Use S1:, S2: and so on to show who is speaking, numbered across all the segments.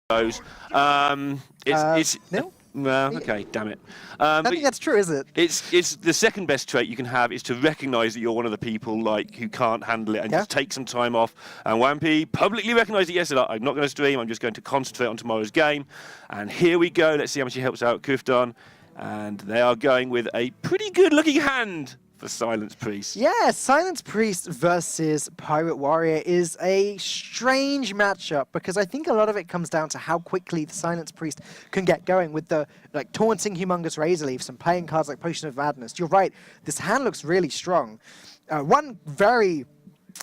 S1: those.
S2: No?
S1: Well, okay, damn it.
S2: I think that's true, is it?
S1: It's the second best trait you can have is to recognise that you're one of the people like who can't handle it and just take some time off. And Wampy publicly recognised it yesterday. I'm not going to stream. I'm just going to concentrate on tomorrow's game. And here we go. Let's see how much he helps out Kufdon. And they are going with a pretty good-looking hand for Silence Priest.
S2: Yeah, Silence Priest versus Pirate Warrior is a strange matchup because I think a lot of it comes down to how quickly the Silence Priest can get going with the taunting Humongous Razor Leafs and playing cards like Potion of Madness. You're right, this hand looks really strong. One very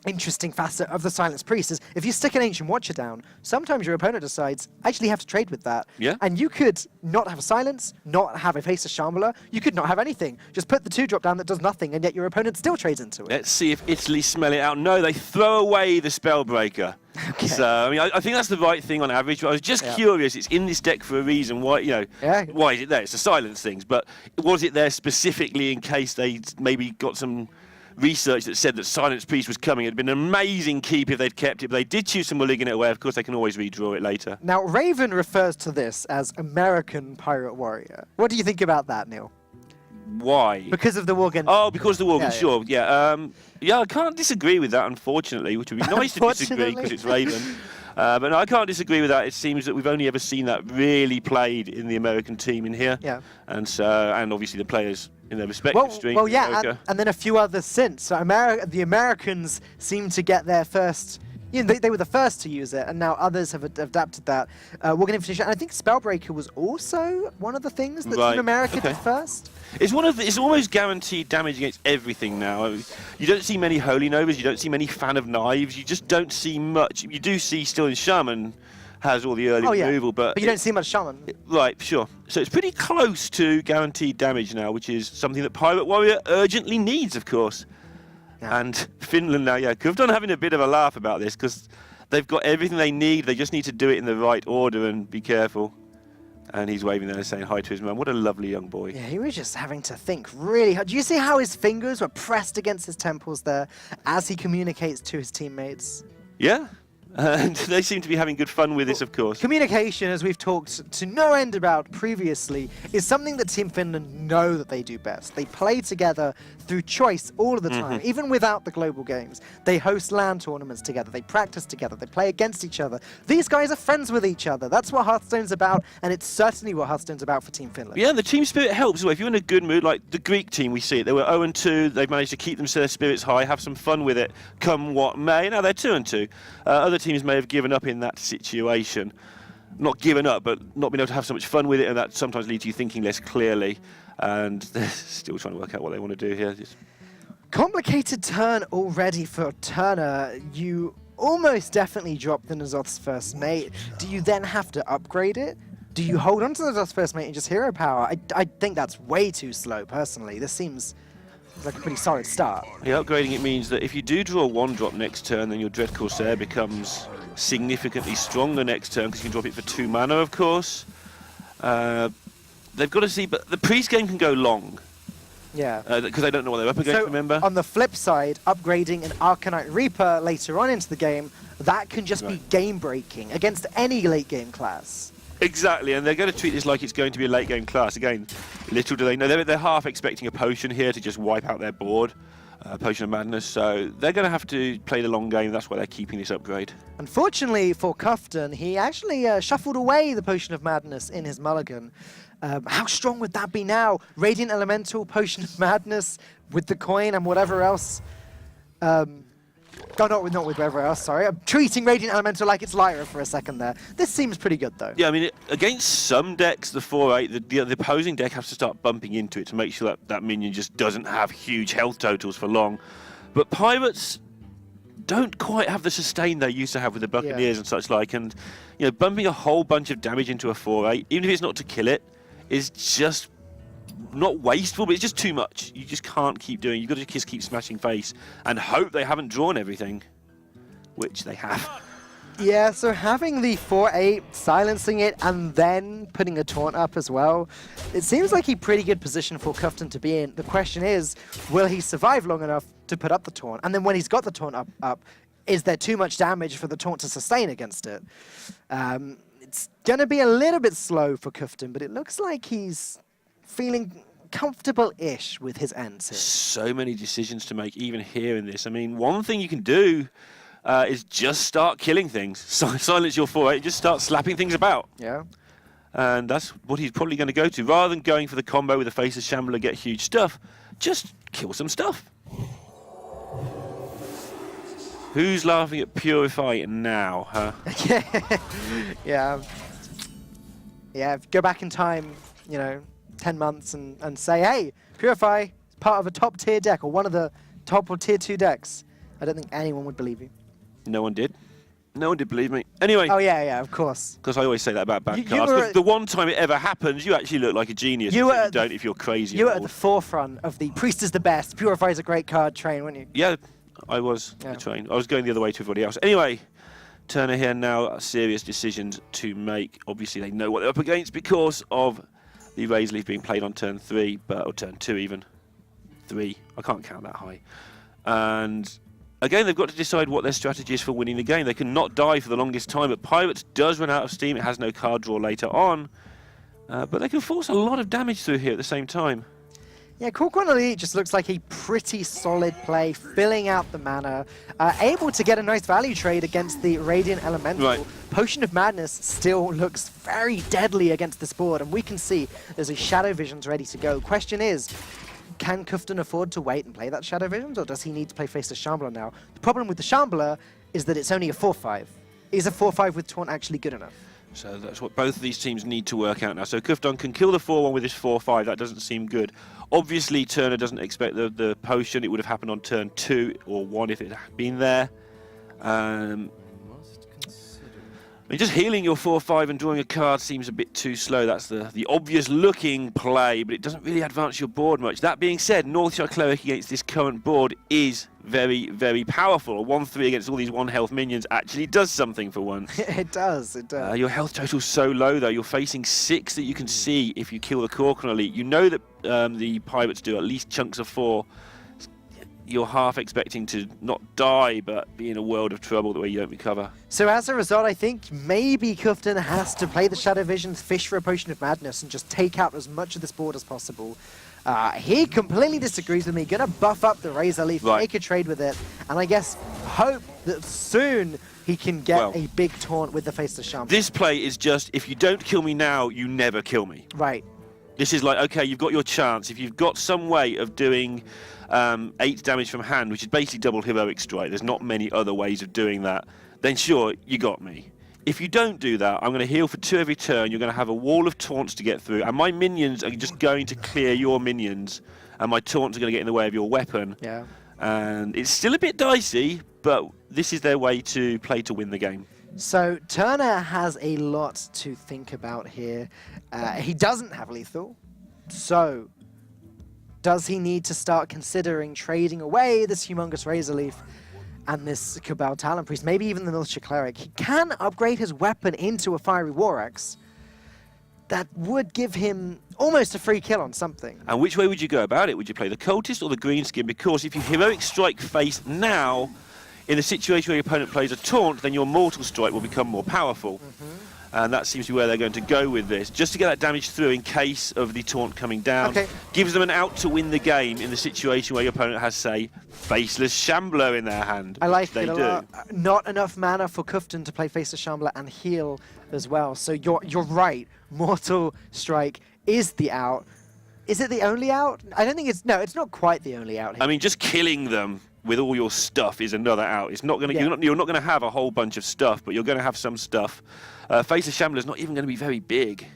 S2: interesting facet of the Silence Priest is if you stick an Ancient Watcher down, sometimes your opponent decides, I actually have to trade with that.
S1: Yeah.
S2: And you could not have a Silence, not have a Face of Shambhala, you could not have anything. Just put the 2-drop down that does nothing, and yet your opponent still trades into it.
S1: Let's see if Italy smell it out. No, they throw away the Spellbreaker.
S2: Okay.
S1: So, I mean, I think that's the right thing on average, but I was just curious. It's in this deck for a reason. Why, why is it there? It's the Silence things, but was it there specifically in case they maybe got some research that said that Silence Priest was coming? It'd been an amazing keep if they'd kept it, but they did choose to mulligan it away. Of course, they can always redraw it later.
S2: Now, Raven refers to this as American Pirate Warrior. What do you think about that, Neil?
S1: Why?
S2: Because of the Worgen.
S1: Oh, because of the Worgen, sure. Yeah, I can't disagree with that, unfortunately, which would be nice to disagree because it's Raven. But no, I can't disagree with that. It seems that we've only ever seen that really played in the American team in here.
S2: Yeah.
S1: And obviously the players in their respective streams.
S2: Well, yeah, and then a few others since. So the Americans seem to get their first. They were the first to use it, and now others have adapted that. We're going to finish it. And I think Spellbreaker was also one of the things that Team America did first.
S1: It's almost guaranteed damage against everything now. You don't see many Holy Novas, you don't see many Fan of Knives, you just don't see much. You do see still in Shaman has all the early removal, but
S2: you don't see much Shaman.
S1: Right, sure. So it's pretty close to guaranteed damage now, which is something that Pirate Warrior urgently needs, of course. Yeah. And Finland now, Kufdon having a bit of a laugh about this because they've got everything they need. They just need to do it in the right order and be careful. And he's waving there saying hi to his mum. What a lovely young boy.
S2: Yeah, he was just having to think really hard. Do you see how his fingers were pressed against his temples there as he communicates to his teammates?
S1: Yeah. And they seem to be having good fun with this, of course.
S2: Communication, as we've talked to no end about previously, is something that Team Finland know that they do best. They play together through choice all of the time, even without the global games. They host LAN tournaments together, they practice together, they play against each other. These guys are friends with each other. That's what Hearthstone's about, and it's certainly what Hearthstone's about for Team Finland.
S1: Yeah, the team spirit helps. If you're in a good mood, like the Greek team, we see it. They were 0-2. They've managed to keep their spirits high, have some fun with it, come what may. Now they're 2-2. Other teams may have given up in that situation. Not given up, but not being able to have so much fun with it, and that sometimes leads to you thinking less clearly. And they're still trying to work out what they want to do here.
S2: Complicated turn already for Turner. You almost definitely dropped the N'Zoth's first mate. Do you then have to upgrade it? Do you hold on to the N'Zoth's first mate and just hero power? I think that's way too slow, personally. This seems like a pretty solid start.
S1: Yeah, upgrading it means that if you do draw 1-drop next turn, then your Dread Corsair becomes significantly stronger next turn because you can drop it for 2 mana, of course. They've got to see, but the Priest game can go long.
S2: Yeah.
S1: Because they don't know what they're up against, remember?
S2: On the flip side, upgrading an Arcanite Reaper later on into the game, that can just be game-breaking against any late-game class.
S1: Exactly, and they're going to treat this like it's going to be a late-game class. Again, little do they know. They're half expecting a potion here to just wipe out their board, Potion of Madness, so they're going to have to play the long game. That's why they're keeping this upgrade.
S2: Unfortunately for Kufdon, he actually shuffled away the Potion of Madness in his mulligan. How strong would that be now? Radiant Elemental, Potion of Madness, with the coin and whatever else. Not with whatever else, sorry. I'm treating Radiant Elemental like it's Lyra for a second there. This seems pretty good, though.
S1: Yeah, I mean, against some decks, the 4-8, the opposing deck has to start bumping into it to make sure that minion just doesn't have huge health totals for long. But Pirates don't quite have the sustain they used to have with the Buccaneers and such like. And, bumping a whole bunch of damage into a 4-8, even if it's not to kill it, is just not wasteful, but it's just too much. You just can't keep doing. You've got to just keep smashing face and hope they haven't drawn everything, which they have.
S2: Yeah, so having the 4-8, silencing it, and then putting a taunt up as well, it seems like a pretty good position for Kufdon to be in. The question is, will he survive long enough to put up the taunt? And then when he's got the taunt up, is there too much damage for the taunt to sustain against it? It's going to be a little bit slow for Kufton, but it looks like he's feeling comfortable-ish with his ends here.
S1: So many decisions to make even here in this. I mean, one thing you can do is just start killing things. Silence your 4-8, just start slapping things about.
S2: Yeah.
S1: And that's what he's probably going to go to. Rather than going for the combo with the Faceless Shambler, get huge stuff, just kill some stuff. Who's laughing at Purify now, huh?
S2: Yeah. Yeah, go back in time, 10 months and say, hey, Purify is part of a top-tier deck or one of the top or tier 2 decks. I don't think anyone would believe you.
S1: No one did. No one did believe me. Anyway.
S2: Oh, yeah, of course.
S1: Because I always say that about bad cards. The one time it ever happens, you actually look like a genius. You don't if you're crazy.
S2: You were at the forefront of the Priest is the best, Purify is a great card train, weren't you?
S1: Yeah, I was the train. I was going the other way to everybody else. Anyway, Turner here now, serious decisions to make. Obviously, they know what they're up against because of the Razor Leaf being played on turn 3, or turn 2 even. 3. I can't count that high. And again, they've got to decide what their strategy is for winning the game. They can not die for the longest time, but Pirates does run out of steam. It has no card draw later on. But they can force a lot of damage through here at the same time.
S2: Yeah, Kor'kron Elite just looks like a pretty solid play, filling out the mana, able to get a nice value trade against the Radiant Elemental.
S1: Right.
S2: Potion of Madness still looks very deadly against this board, and we can see there's a Shadow Visions ready to go. Question is, can Kufton afford to wait and play that Shadow Visions, or does he need to play Faceless Shambler now? The problem with the Shambler is that it's only a 4-5. Is a 4-5 with Taunt actually good enough?
S1: So that's what both of these teams need to work out now. So Kufton can kill the 4-1 with his 4-5. That doesn't seem good. Obviously, Turner doesn't expect the potion. It would have happened on turn 2 or 1 if it had been there. I mean, just healing your 4-5 and drawing a card seems a bit too slow. That's the obvious looking play, but it doesn't really advance your board much. That being said, Northshire Cleric against this current board is very, very powerful. A 1-3 against all these 1 health minions actually does something for once.
S2: It does, it does.
S1: Your health total's so low, though. You're facing 6 that you can see if you kill the Kor'kron Elite. You know that the Pirates do at least chunks of 4. You're half expecting to not die, but be in a world of trouble the way you don't recover.
S2: So as a result, I think maybe Kufton has to play the Shadow Visions, fish for a Potion of Madness, and just take out as much of this board as possible. He completely disagrees with me, gonna buff up the Razor Leaf, make a trade with it, and I guess hope that soon he can get a big taunt with the Faceless Shambler.
S1: This play is just, if you don't kill me now, you never kill me.
S2: Right.
S1: This is like, okay, you've got your chance. If you've got some way of doing 8 damage from hand, which is basically double Heroic Strike, there's not many other ways of doing that, then sure, you got me. If you don't do that, I'm going to heal for 2 every turn, you're going to have a wall of taunts to get through, and my minions are just going to clear your minions, and my taunts are going to get in the way of your weapon.
S2: Yeah.
S1: And it's still a bit dicey, but this is their way to play to win the game.
S2: So Turner has a lot to think about here. He doesn't have lethal, so does he need to start considering trading away this humongous Razor Leaf and this Cabal Talon Priest, maybe even the Militia Cleric? He can upgrade his weapon into a Fiery War Axe. That would give him almost a free kill on something.
S1: And which way would you go about it? Would you play the Cultist or the Greenskin? Because if you Heroic Strike face now, in the situation where your opponent plays a taunt, then your Mortal Strike will become more powerful. And that seems to be where they're going to go with this. Just to get that damage through in case of the taunt coming down. Gives them an out to win the game in the situation where your opponent has, say, Faceless Shambler in their hand.
S2: I like it a lot. Not enough mana for Kufton to play Faceless Shambler and heal as well. So you're right. Mortal Strike is the out. Is it the only out? I don't think it's... No, it's not quite the only out here.
S1: I mean, just killing them with all your stuff is another out. It's not going to. You're not going to have a whole bunch of stuff, but you're going to have some stuff. Faceless Shambler is not even going to be very big.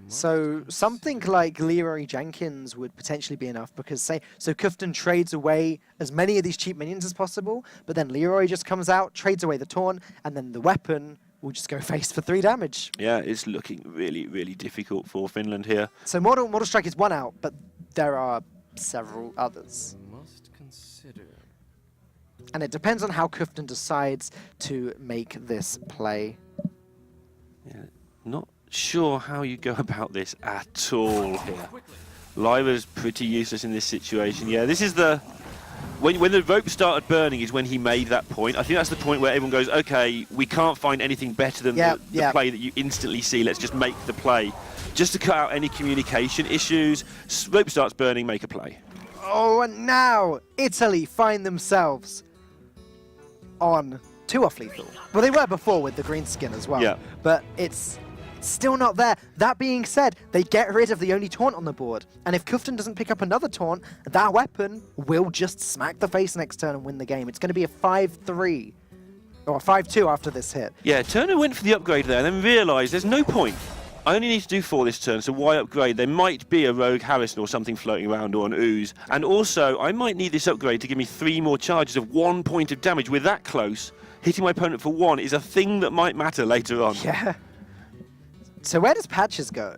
S2: So something like Leroy Jenkins would potentially be enough because so Kufton trades away as many of these cheap minions as possible, but then Leroy just comes out, trades away the taunt, and then the weapon will just go face for 3 damage.
S1: Yeah, it's looking really, really difficult for Finland here.
S2: So Mortal Strike is 1 out, but there are several others. And it depends on how Kufton decides to make this play.
S1: Yeah, not sure how you go about this at all here. Lyra's pretty useless in this situation. Yeah, this is the when the rope started burning is when he made that point. I think that's the point where everyone goes, okay, we can't find anything better than the play that you instantly see. Let's just make the play. Just to cut out any communication issues. Rope starts burning, make a play.
S2: Oh, and now Italy find themselves on 2 off lethal. Well, they were before with the green skin as well.
S1: Yeah.
S2: But it's still not there. That being said, they get rid of the only taunt on the board. And if Kufton doesn't pick up another taunt, that weapon will just smack the face next turn and win the game. It's going to be a 5-3. Or a 5-2 after this hit.
S1: Yeah, Turner went for the upgrade there and then realised there's no point. I only need to do 4 this turn, so why upgrade? There might be a Rogue Harrison or something floating around, or an Ooze. And also, I might need this upgrade to give me 3 more charges of 1 point of damage. We're that close. Hitting my opponent for 1 is a thing that might matter later on.
S2: Yeah. So where does Patches go?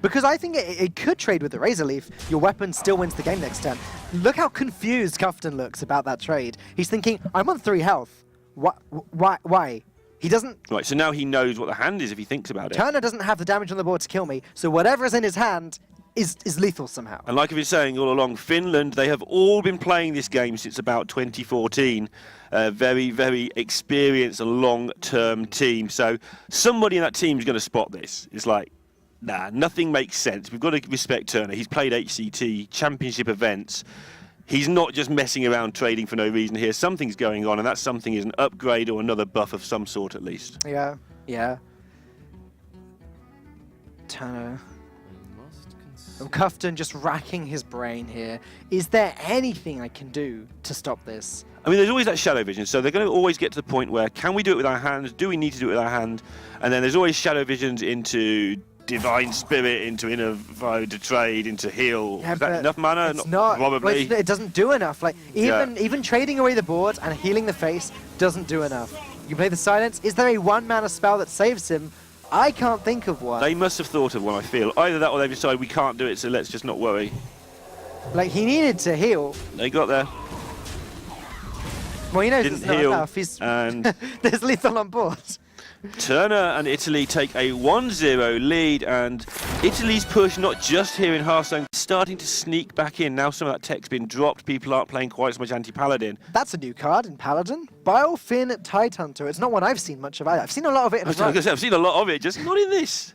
S2: Because I think it could trade with the Razor Leaf. Your weapon still wins the game next turn. Look how confused Kufton looks about that trade. He's thinking, I'm on 3 health. Why? He doesn't...
S1: Right, so now he knows what the hand is if he thinks about it.
S2: Turner doesn't have the damage on the board to kill me, so whatever's in his hand is lethal somehow.
S1: And like I've been saying all along, Finland, they have all been playing this game since about 2014. Very, very experienced and long-term team. So somebody in that team is going to spot this. It's like, nah, nothing makes sense. We've got to respect Turner. He's played HCT, championship events. He's not just messing around trading for no reason here. Something's going on, and that something is an upgrade or another buff of some sort at least.
S2: Yeah. Turner. Kufton just racking his brain here. Is there anything I can do to stop this?
S1: I mean, there's always that shadow vision, so they're going to always get to the point where, can we do it with our hands? Do we need to do it with our hand? And then there's always shadow visions into Divine Spirit, into Inner Vow to trade, into heal.
S2: Yeah,
S1: is that enough mana?
S2: It's not.
S1: Probably.
S2: Well, it doesn't do enough. Like even trading away the board and healing the face doesn't do enough. You play the silence. Is there a 1 mana spell that saves him? I can't think of one.
S1: They must have thought of one, I feel. Either that or they've decided we can't do it, so let's just not worry.
S2: Like, he needed to heal.
S1: They got there.
S2: Well, he knows
S1: Didn't
S2: it's not
S1: heal,
S2: enough.
S1: and
S2: There's lethal on board.
S1: Turner and Italy take a 1-0 lead, and Italy's push, not just here in Hearthstone, starting to sneak back in. Now some of that tech's been dropped. People aren't playing quite so much anti-Paladin.
S2: That's a new card in Paladin. Bilefin Tidehunter. It's not one I've seen much of. I've seen a lot of it.
S1: I've seen a lot of it, just not in this.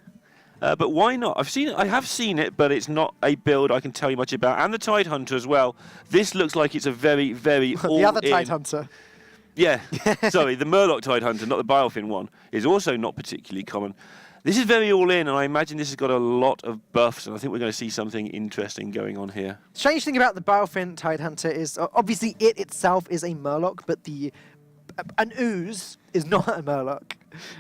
S1: But why not? I have seen it, but it's not a build I can tell you much about. And the Tidehunter as well. This looks like it's a very, very all-in.
S2: The other Tidehunter.
S1: Yeah, sorry, the Murloc Tidehunter, not the Bilefin one, is also not particularly common. This is very all-in, and I imagine this has got a lot of buffs, and I think we're going to see something interesting going on here.
S2: Strange thing about the Bilefin Tidehunter is, obviously it itself is a Murloc, but an Ooze is not a Murloc.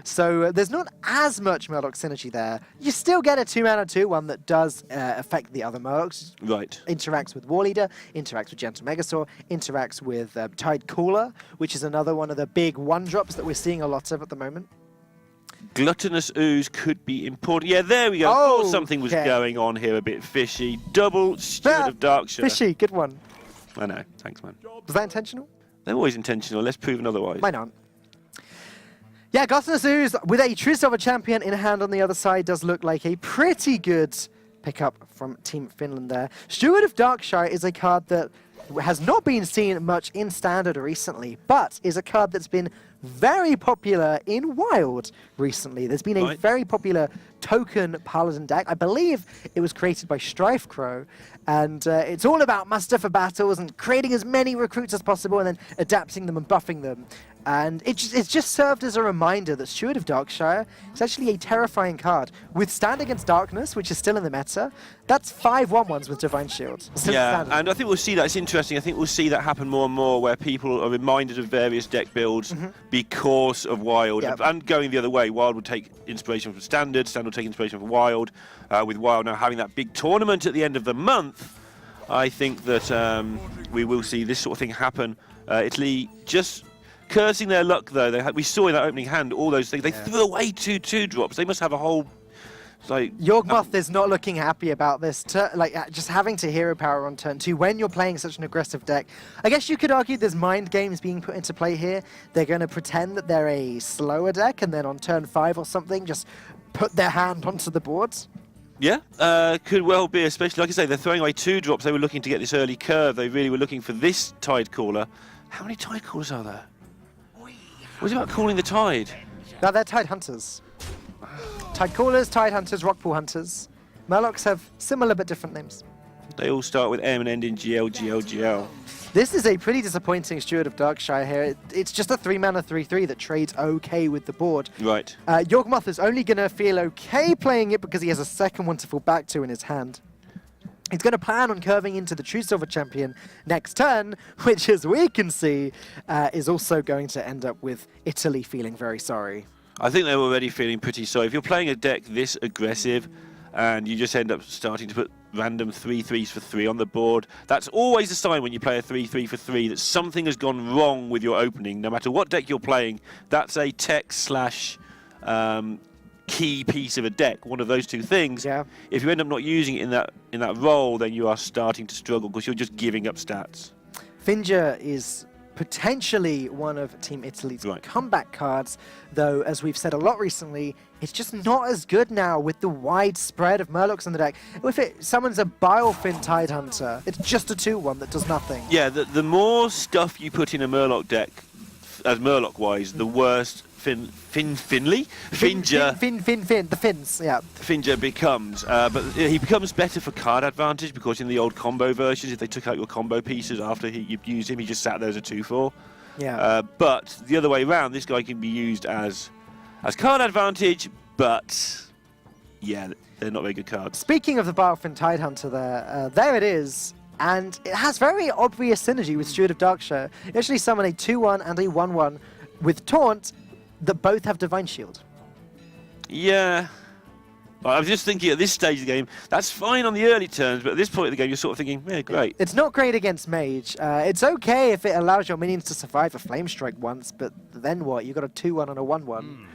S2: So there's not as much Murloc synergy there. You still get a 2-mana 2/1 that does affect the other Murlocs.
S1: Right.
S2: Interacts with War Leader, interacts with Gentle Megasaur, interacts with Tide Cooler, which is another one of the big 1-drops that we're seeing a lot of at the moment.
S1: Gluttonous Ooze could be important. Yeah, there we go.
S2: Oh,
S1: I thought something was going on here a bit fishy. Double Steward of Darkshire.
S2: Fishy, good one.
S1: I know. Thanks, man.
S2: Was that intentional?
S1: They're always intentional. Let's prove otherwise.
S2: Mine aren't. Yeah, Gluttonous Ooze with a Trizz of a champion in hand on the other side does look like a pretty good pickup from Team Finland there. Steward of Darkshire is a card that has not been seen much in Standard recently, but is a card that's been very popular in Wild recently. There's been a very popular token Paladin deck. I believe it was created by Strifecrow, and it's all about muster for battles and creating as many recruits as possible and then adapting them and buffing them. And it's just served as a reminder that Steward of Darkshire is actually a terrifying card. Withstand against Darkness, which is still in the meta, that's 5 1/1s with Divine Shield.
S1: Yeah, and I think we'll see that. It's interesting. I think we'll see that happen more and more, where people are reminded of various deck builds because of Wild.
S2: Yep.
S1: And going the other way, Wild will take inspiration from Standard, Standard will take inspiration from Wild. With Wild now having that big tournament at the end of the month, I think that we will see this sort of thing happen. Italy just cursing their luck, though. We saw in that opening hand all those things. They threw away 2/2 drops. They must have a whole...
S2: Yawgmoth is not looking happy about this. Just having to hero power on turn 2 when you're playing such an aggressive deck. I guess you could argue there's mind games being put into play here. They're going to pretend that they're a slower deck, and then on turn 5 or something, just put their hand onto the board.
S1: Yeah, could well be, especially, like I say, they're throwing away 2 drops. They were looking to get this early curve. They really were looking for this Tide Caller. How many Tide Callers are there? What about calling the Tide?
S2: Now they're Tide Hunters. Tide Callers, Tide Hunters, Rockpool Hunters. Murlocs have similar but different names.
S1: They all start with M and end in GL, GL, GL.
S2: This is a pretty disappointing Steward of Darkshire here. It's just a 3-mana 3/3 that trades okay with the board.
S1: Right.
S2: Yawgmoth is only going to feel okay playing it because he has a second one to fall back to in his hand. He's going to plan on curving into the True Silver Champion next turn, which, as we can see, is also going to end up with Italy feeling very sorry.
S1: I think they're already feeling pretty sorry. If you're playing a deck this aggressive and you just end up starting to put random 3/3s for 3 on the board, that's always a sign when you play a 3/3 for 3 that something has gone wrong with your opening. No matter what deck you're playing, that's a tech slash key piece of a deck, one of those 2 things.
S2: Yeah.
S1: If you end up not using it in that role, then you are starting to struggle because you're just giving up stats.
S2: Finja is potentially one of Team Italy's
S1: Right.
S2: comeback cards, though, as we've said a lot recently, it's just not as good now with the wide spread of Murlocs in the deck. If it summons a Bilefin Tide Hunter, it's just a 2/1 that does nothing.
S1: Yeah, the more stuff you put in a Murloc deck, as Murloc-wise, the worse Finja,
S2: The Finns, yeah.
S1: Finja becomes. But he becomes better for card advantage because in the old combo versions, if they took out your combo pieces after you've used him, he just sat there as a 2/4.
S2: Yeah.
S1: But the other way around, this guy can be used as card advantage, but yeah, they're not very good cards.
S2: Speaking of the Bilefin Tide Hunter there it is. And it has very obvious synergy with Steward of Darkshire. You actually summon a 2/1 and a 1/1 with Taunt that both have Divine Shield.
S1: Yeah. I was just thinking at this stage of the game, that's fine on the early turns, but at this point of the game, you're sort of thinking, yeah, great.
S2: It's not great against Mage. It's okay if it allows your minions to survive a Flame Strike once, but then what? You've got a 2/1 and a 1/1.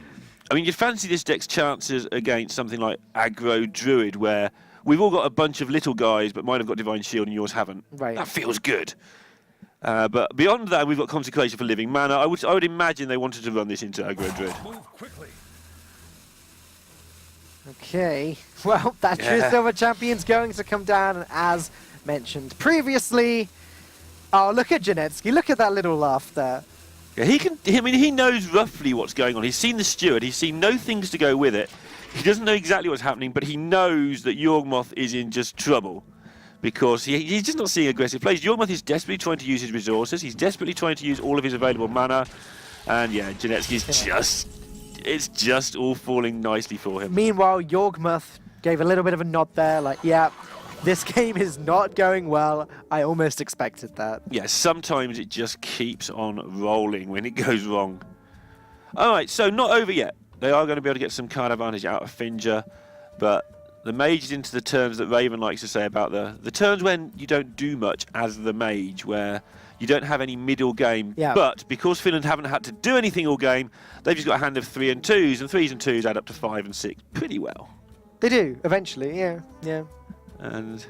S1: I mean, you'd fancy this deck's chances against something like Aggro Druid, where we've all got a bunch of little guys, but mine have got Divine Shield and yours haven't.
S2: Right.
S1: That feels good. But beyond that, we've got Consecration for Living Mana. I would imagine they wanted to run this into Aggro Druid.
S3: Move quickly.
S2: Okay, well, that True Silver Champion's going to come down, and as mentioned previously, oh, look at Janetsky, look at that little laugh there.
S1: Yeah, he knows roughly what's going on. He's seen the Steward, he's seen no things to go with it. He doesn't know exactly what's happening, but he knows that Yawgmoth is in just trouble because he's just not seeing aggressive plays. Yawgmoth is desperately trying to use his resources. He's desperately trying to use all of his available mana. And yeah, Janetsky's it's just all falling nicely for him.
S2: Meanwhile, Yawgmoth gave a little bit of a nod there, like, yeah, this game is not going well. I almost expected that.
S1: Yeah, sometimes it just keeps on rolling when it goes wrong. All right, so not over yet. They are going to be able to get some card advantage out of Finja, but the Mage is into the turns that Raven likes to say about the turns when you don't do much as the Mage, where you don't have any middle game.
S2: Yeah.
S1: But because Finland haven't had to do anything all game, they've just got a hand of 3 and 2s, and 3s and 2s add up to 5 and 6 pretty well.
S2: They do, eventually, yeah.
S1: And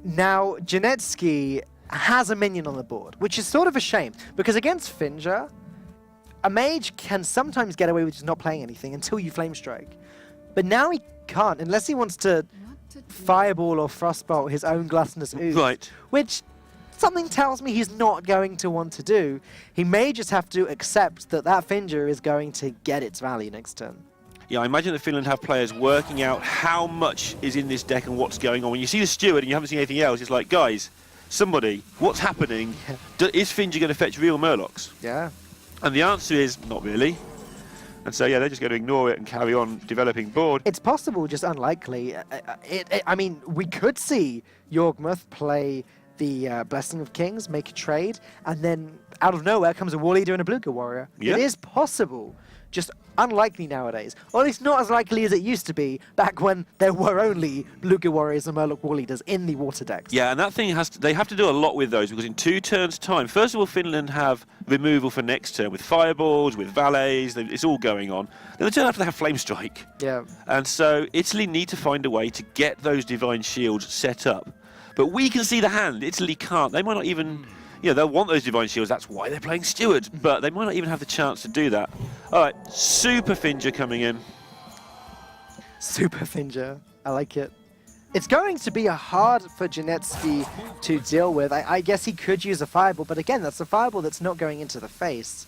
S2: now, Janetsky has a minion on the board, which is sort of a shame, because against Finja, a Mage can sometimes get away with just not playing anything until you Flame Strike. But now he can't, unless he wants to Fireball or Frostbolt his own Gluttonous Ooze.
S1: Right.
S2: Which something tells me he's not going to want to do. He may just have to accept that Finja is going to get its value next turn.
S1: Yeah, I imagine that Finland have players working out how much is in this deck and what's going on. When you see the Steward and you haven't seen anything else, it's like, guys, somebody, what's happening? Is Finja going to fetch real Murlocs?
S2: Yeah.
S1: And the answer is, not really. And so, yeah, they're just going to ignore it and carry on developing board.
S2: It's possible, just unlikely. I mean, we could see Yawgmoth play the Blessing of Kings, make a trade, and then out of nowhere comes a War Leader and a Beluga Warrior.
S1: Yeah.
S2: It is possible, just unlikely nowadays. Or at least not as likely as it used to be back when there were only Beluga Warriors and Murloc War Leaders in the water decks.
S1: Yeah, and that thing they have to do a lot with those, because in 2 turns' time, first of all, Finland have removal for next turn with Fireballs, with Valets, it's all going on. Then the turn after they have Flame Strike.
S2: Yeah.
S1: And so Italy need to find a way to get those Divine Shields set up. But we can see the hand, Italy can't. They might not even, they'll want those Divine Shields, that's why they're playing Steward, but they might not even have the chance to do that. All right, Super Finja coming in.
S2: Super Finja. I like it. It's going to be hard for Janetsky to deal with. I guess he could use a fireball, but again, that's a fireball that's not going into the face.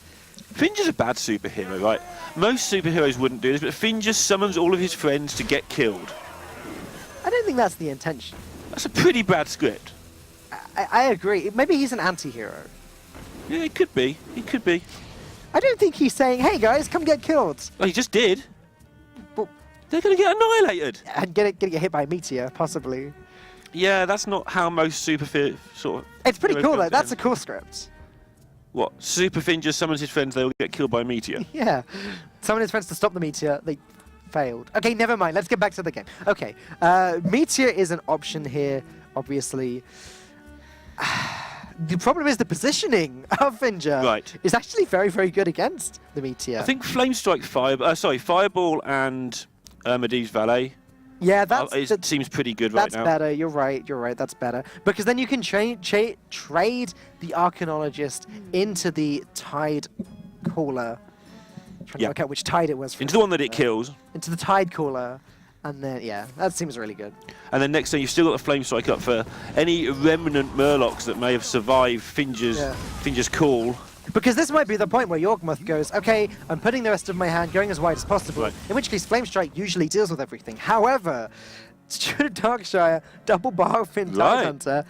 S1: Finja's a bad superhero, right? Most superheroes wouldn't do this, but Finn just summons all of his friends to get killed.
S2: I don't think that's the intention.
S1: That's a pretty bad script.
S2: I agree. Maybe he's an anti-hero.
S1: Yeah, it could be. It could be.
S2: I don't think he's saying, hey guys, come get killed.
S1: Oh, he just did.
S2: But
S1: They're going to get annihilated.
S2: and get hit by a meteor, possibly.
S1: Yeah, that's not how most sort of...
S2: It's pretty
S1: heroes
S2: cool,
S1: go
S2: though. That's a
S1: down.
S2: cool script.
S1: What? Super Finn just summons his friends, they'll get killed by a meteor.
S2: Yeah. Someone his friends to stop the meteor. They failed. Okay, never mind. Let's get back to the game. Okay. Meteor is an option here, obviously. The problem is the positioning of Finja
S1: Right.
S2: is actually very, very good against the meteor.
S1: I think Flame Strike, Fireball and Medivh's Valet.
S2: Yeah, that's
S1: It seems pretty good right
S2: that's
S1: now.
S2: better. You're right. That's better because then you can trade the Archaeologist into the Tide Caller. Trying to work out which tide it was.
S1: Into the one that it kills.
S2: Into the Tide Caller, and then yeah, that seems really good.
S1: And then next thing, you've still got the Flame Strike up for any remnant Murlocs that may have survived Finja's call.
S2: Because this might be the point where Yorkmoth goes, okay, I'm putting the rest of my hand going as wide as possible,
S1: Right.
S2: in which case Flame Strike usually deals with everything. However, Steward Darkshire, double Barfin Tide
S1: Right.
S2: Hunter,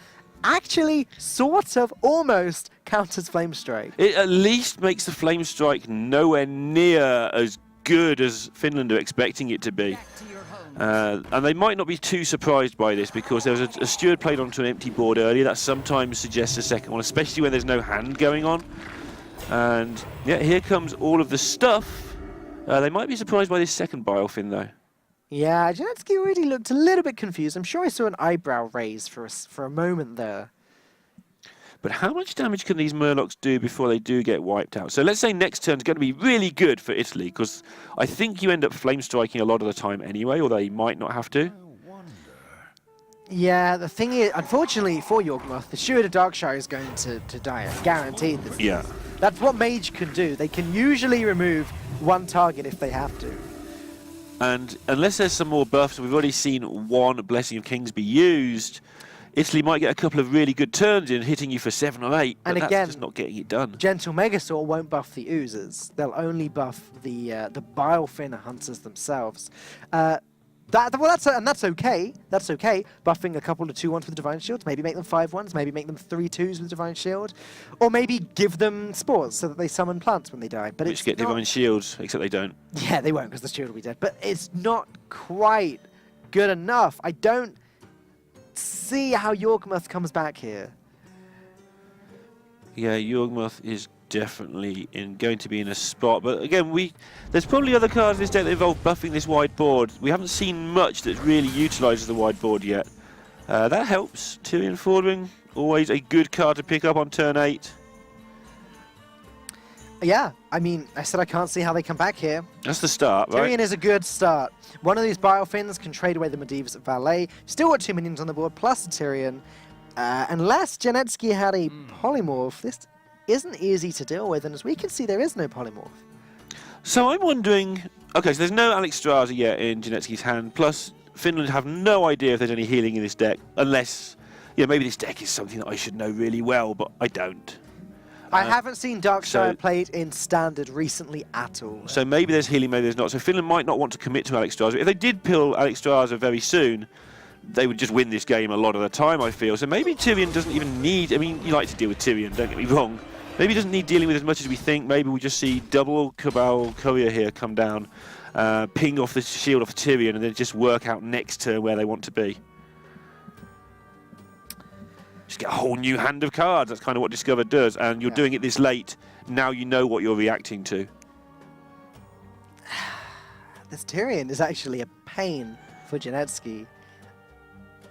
S2: actually sort of almost counters Flame Strike.
S1: It at least makes the Flame Strike nowhere near as good as Finland are expecting it to be. And they might not be too surprised by this because there was a steward played onto an empty board earlier. That sometimes suggests a second one, especially when there's no hand going on. And yeah, here comes all of the stuff. They might be surprised by this second Biofin though.
S2: Yeah, Janetsky already looked a little bit confused. I'm sure I saw an eyebrow raise for a moment there.
S1: But how much damage can these Murlocs do before they do get wiped out? So let's say next turn is going to be really good for Italy, because I think you end up flame striking a lot of the time anyway, although you might not have to.
S2: Yeah, the thing is, unfortunately for Yorkmoth, the Steward of Darkshire is going to die. Guaranteed.
S1: Yeah.
S2: That's what Mage can do. They can usually remove one target if they have to.
S1: And unless there's some more buffs, we've already seen one Blessing of Kings be used. Italy might get a couple of really good turns in, hitting you for 7 or 8,
S2: And
S1: but
S2: again,
S1: that's just not getting it done.
S2: Gentle Megasaur won't buff the oozers. They'll only buff the Bilefin hunters themselves. That's okay. That's okay. Buffing a couple of 2-1s with Divine Shields, maybe make them 5-1s, maybe make them 3-2s with Divine Shield, or maybe give them spores so that they summon plants when they die. But
S1: Which
S2: it's
S1: get
S2: not...
S1: Divine Shields, except they don't.
S2: Yeah, they won't because the shield will be dead. But it's not quite good enough. I don't see how Yorkmoth comes back here.
S1: Yeah, Yorkmoth is definitely going to be in a spot. But again, there's probably other cards in this deck that involve buffing this wide board. We haven't seen much that really utilises the wide board yet. That helps. Tyrion Fordring, always a good card to pick up on turn 8.
S2: Yeah, I mean, I said I can't see how they come back here.
S1: That's the start, right?
S2: Tyrion is a good start. One of these Biofins can trade away the Medivh's Valet. Still got 2 minions on the board, plus a Tyrion. Unless Janetsky had a Polymorph, this isn't easy to deal with, and as we can see, there is no Polymorph.
S1: So I'm wondering... Okay, so there's no Alex Straza yet in Janetsky's hand, plus Finland have no idea if there's any healing in this deck, unless... Yeah, maybe this deck is something that I should know really well, but I don't.
S2: I haven't seen Darkshire
S1: so-
S2: played in Standard recently at all.
S1: So maybe there's healing, maybe there's not. So Finland might not want to commit to Alex Straza. If they did pill Alex Straza very soon, they would just win this game a lot of the time, I feel. So maybe Tyrion doesn't even need... I mean, you like to deal with Tyrion, don't get me wrong. Maybe he doesn't need dealing with as much as we think. Maybe we just see double Cabal Courier here come down, ping off the shield off Tyrion, and then just work out next turn where they want to be. Just get a whole new hand of cards. That's kind of what Discover does. And you're doing it this late. Now you know what you're reacting to.
S2: This Tyrion is actually a pain for Janetsky.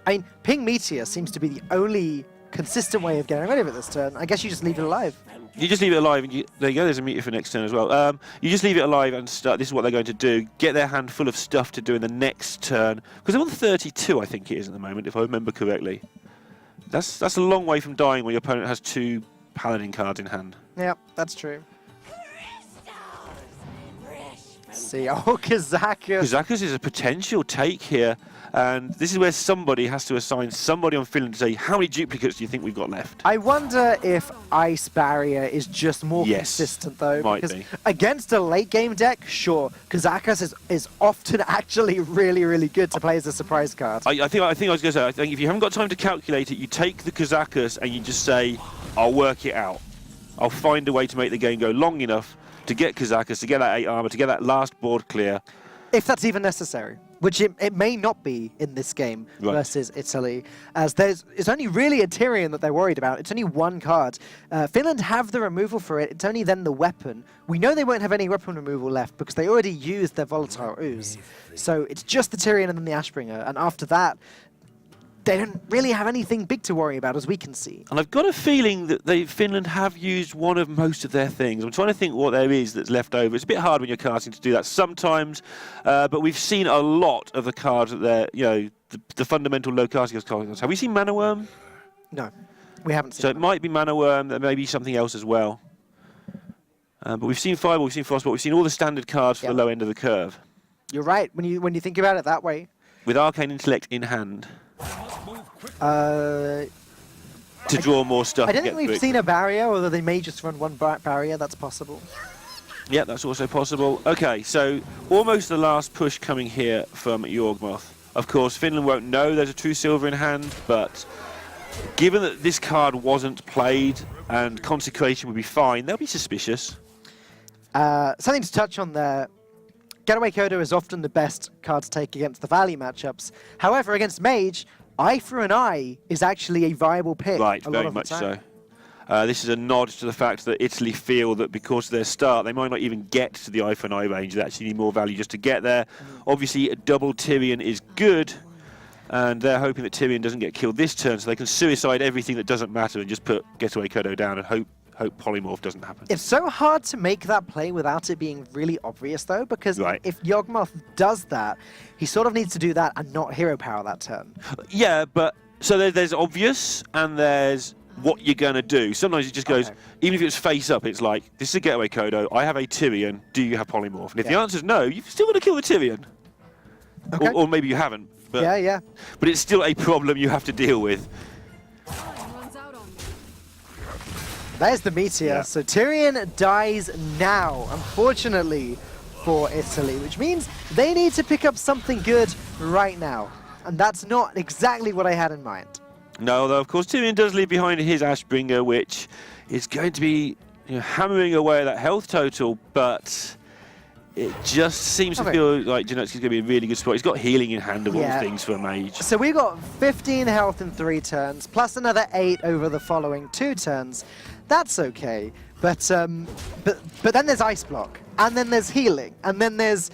S2: I mean, Ping Meteor seems to be the only consistent way of getting rid of it this turn. I guess you just leave it alive.
S1: You just leave it alive, and there you go, there's a meteor for next turn as well. You just leave it alive and start. This is what they're going to do. Get their hand full of stuff to do in the next turn. Because they're on 32, I think it is at the moment, if I remember correctly. That's a long way from dying when your opponent has 2 Paladin cards in hand.
S2: Yeah, that's true. See, oh, Kazakus.
S1: Kazakus is a potential take here, and this is where somebody has to assign somebody on Finland to say, how many duplicates do you think we've got left?
S2: I wonder if Ice Barrier is just more
S1: Yes,
S2: consistent, though.
S1: might
S2: because
S1: be.
S2: against a late game deck, sure, Kazakus is often actually really, really good to play as a surprise card.
S1: I think I was going to say, I think if you haven't got time to calculate it, you take the Kazakus and you just say, I'll work it out. I'll find a way to make the game go long enough to get Kazakus, to get that 8 armor, to get that last board clear.
S2: If that's even necessary, which it may not be in this game versus Italy, as it's only really a Tyrion that they're worried about. It's only one card. Finland have the removal for it. It's only then the weapon. We know they won't have any weapon removal left because they already used their Volatile Ooze. So it's just the Tyrion and then the Ashbringer. And after that, they don't really have anything big to worry about, as we can see.
S1: And I've got a feeling that Finland have used one of most of their things. I'm trying to think what there is that's left over. It's a bit hard when you're casting to do that sometimes, but we've seen a lot of the cards that they're, the fundamental low casting cards. Have we seen Mana Worm?
S2: No, we haven't seen
S1: So it might be Mana Worm, there may be something else as well. But we've seen Fireball, we've seen Frostbolt, we've seen all the standard cards for the low end of the curve.
S2: You're right, when you think about it that way.
S1: With Arcane Intellect in hand.
S2: To
S1: draw more stuff.
S2: I don't think we've seen a barrier, although they may just run one barrier. That's possible.
S1: Yeah, that's also possible. Okay, so almost the last push coming here from Yorgmoth. Of course, Finland won't know there's a true silver in hand, but given that this card wasn't played and Consecration would be fine, they'll be suspicious.
S2: Something to touch on there. Getaway Kodo is often the best card to take against the value matchups. However, against Mage, Eye for an Eye is actually a viable pick.
S1: Right, very much so. This is a nod to the fact that Italy feel that because of their start, they might not even get to the Eye for an Eye range. They actually need more value just to get there. Obviously, a double Tyrion is good, and they're hoping that Tyrion doesn't get killed this turn, so they can suicide everything that doesn't matter and just put Getaway Kodo down and hope Polymorph doesn't happen.
S2: It's so hard to make that play without it being really obvious, though, because if Yawgmoth does that, he sort of needs to do that and not hero power that turn.
S1: Yeah, but so there's obvious and there's what you're going to do. Sometimes it just goes, even if it's face up, it's like, this is a Getaway Kodo, I have a Tyrion, do you have Polymorph? And if the answer is no, you've still got to kill the Tyrion.
S2: Okay.
S1: Or maybe you haven't. But,
S2: yeah.
S1: But it's still a problem you have to deal with.
S2: There's the Meteor. So Tyrion dies now, unfortunately, for Italy, which means they need to pick up something good right now. And that's not exactly what I had in mind.
S1: No, although of course Tyrion does leave behind his Ashbringer, which is going to be hammering away at that health total, but it just seems to feel like Janetski's going to be in a really good spot. He's got healing in hand of all things for a mage.
S2: So we got 15 health in 3 turns, plus another 8 over the following 2 turns. That's okay, but then there's Ice Block, and then there's healing, and then there's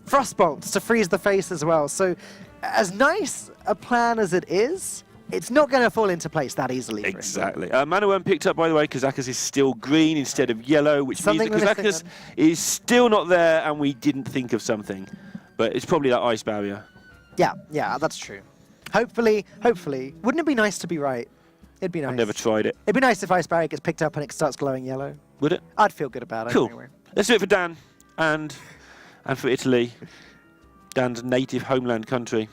S2: Frostbolts to freeze the face as well. So as nice a plan as it is, it's not going to fall into place that easily.
S1: Exactly. Mana Worm picked up, by the way. Kazakus is still green instead of yellow, which means that Kazakus is still not there, and we didn't think of something. But it's probably that ice barrier.
S2: Yeah, that's true. Hopefully. Wouldn't it be nice to be right? It'd be nice.
S1: I've never tried it.
S2: It'd be nice if Ice Barrier gets picked up and it starts glowing yellow.
S1: Would it?
S2: I'd feel good about it.
S1: Cool.
S2: Anyway.
S1: Let's do it for Dan and for Italy. Dan's native homeland country.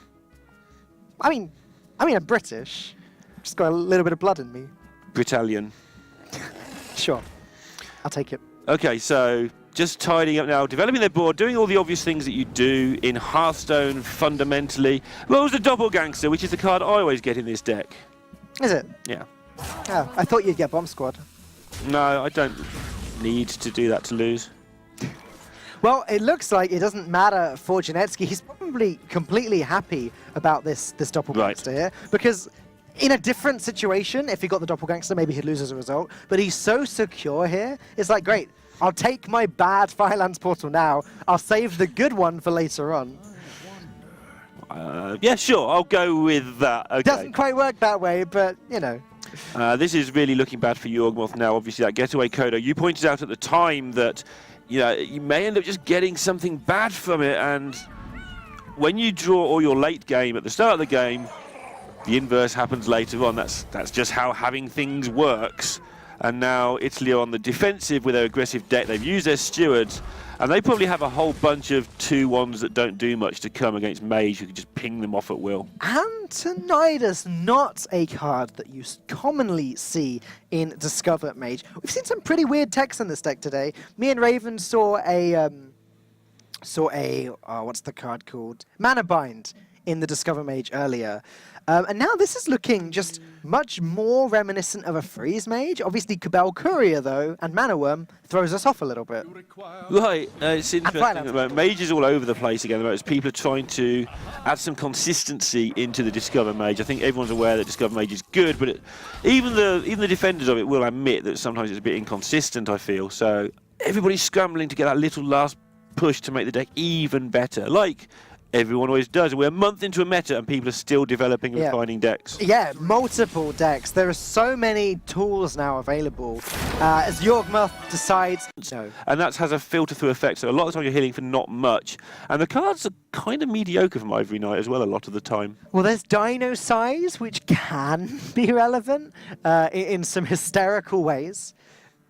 S2: I mean, I'm British. Just got a little bit of blood in me.
S1: Britalian.
S2: Sure. I'll take it.
S1: Okay, so just tidying up now, developing their board, doing all the obvious things that you do in Hearthstone fundamentally. Rolls the Doppelgangster, which is the card I always get in this deck.
S2: Is it?
S1: Yeah.
S2: Oh, I thought you'd get Bomb Squad.
S1: No, I don't need to do that to lose.
S2: Well, it looks like it doesn't matter for Janetsky. He's probably completely happy about this Doppelgangster here, because in a different situation, if he got the Doppelgangster, maybe he'd lose as a result. But he's so secure here. It's like, great, I'll take my bad Firelands Portal now. I'll save the good one for later on.
S1: Yeah, sure, I'll go with that. Okay.
S2: Doesn't quite work that way, but, you know.
S1: This is really looking bad for Yorgmoth now. Obviously, that Getaway Kodo. You pointed out at the time that you may end up just getting something bad from it, and when you draw all your late game at the start of the game, the inverse happens later on. That's just how having things works. And now Italy are on the defensive with their aggressive deck. They've used their stewards, And they probably have a whole bunch of 2/1s that don't do much to come against Mage, who can just ping them off at will.
S2: And Tinnitus, not a card that you commonly see in Discover Mage. We've seen some pretty weird text in this deck today. Me and Raven saw a what's the card called? Mana Bind in the Discover Mage earlier. And now this is looking just much more reminiscent of a Freeze Mage. Obviously, Cabal Courier, though, and Mana Worm throws us off a little bit.
S1: Right, it's interesting. Mage is all over the place again. As people are trying to add some consistency into the Discover Mage. I think everyone's aware that Discover Mage is good, but even the defenders of it will admit that sometimes it's a bit inconsistent, I feel. So everybody's scrambling to get that little last push to make the deck even better. Like everyone always does. We're a month into a meta and people are still developing and refining decks.
S2: Yeah, multiple decks. There are so many tools now available. As Yorgmuth decides... No.
S1: And that has a filter through effect, so a lot of the time you're healing for not much. And the cards are kind of mediocre from Ivory Knight as well a lot of the time.
S2: Well, there's Dino Size, which can be relevant in some hysterical ways.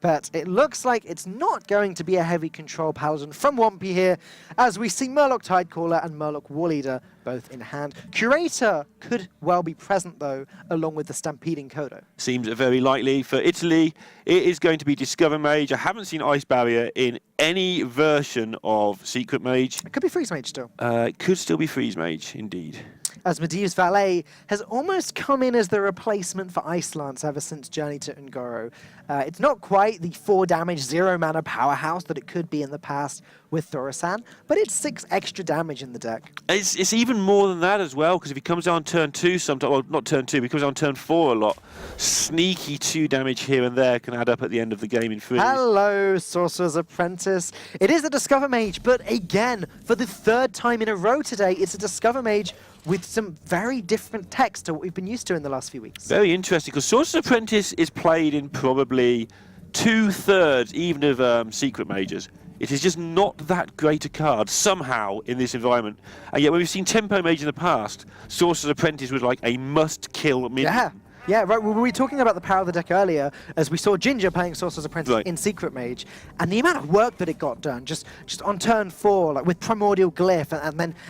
S2: But it looks like it's not going to be a heavy control paladin from Wompy here, as we see Murloc Tidecaller and Murloc Warleader both in hand. Curator could well be present, though, along with the Stampeding Kodo.
S1: Seems very likely. For Italy, it is going to be Discover Mage. I haven't seen Ice Barrier in any version of Secret Mage.
S2: It could be Freeze Mage still.
S1: It could still be Freeze Mage, indeed.
S2: As Medivh's Valet has almost come in as the replacement for Ice Lance ever since Journey to Ungoro. It's not quite the 4 damage, 0 mana powerhouse that it could be in the past with Thaurissan, but it's 6 extra damage in the deck.
S1: It's even more than that as well, because if he comes down turn 2 sometimes, well, not turn 2, but he comes down turn 4 a lot, sneaky 2 damage here and there can add up at the end of the game in freeze.
S2: Hello, Sorcerer's Apprentice. It is a Discover Mage, but again, for the 3rd time in a row today, it's a Discover Mage with some very different text to what we've been used to in the last few weeks.
S1: Very interesting, because Sorcerer's Apprentice is played in probably 2/3 even of Secret Mages. It is just not that great a card, somehow, in this environment. And yet, when we've seen Tempo Mage in the past, Sorcerer's Apprentice was like a must-kill minion.
S2: Yeah, right. We were talking about the power of the deck earlier, as we saw Ginger playing Sorcerer's Apprentice in Secret Mage, and the amount of work that it got done, just on turn 4, like with Primordial Glyph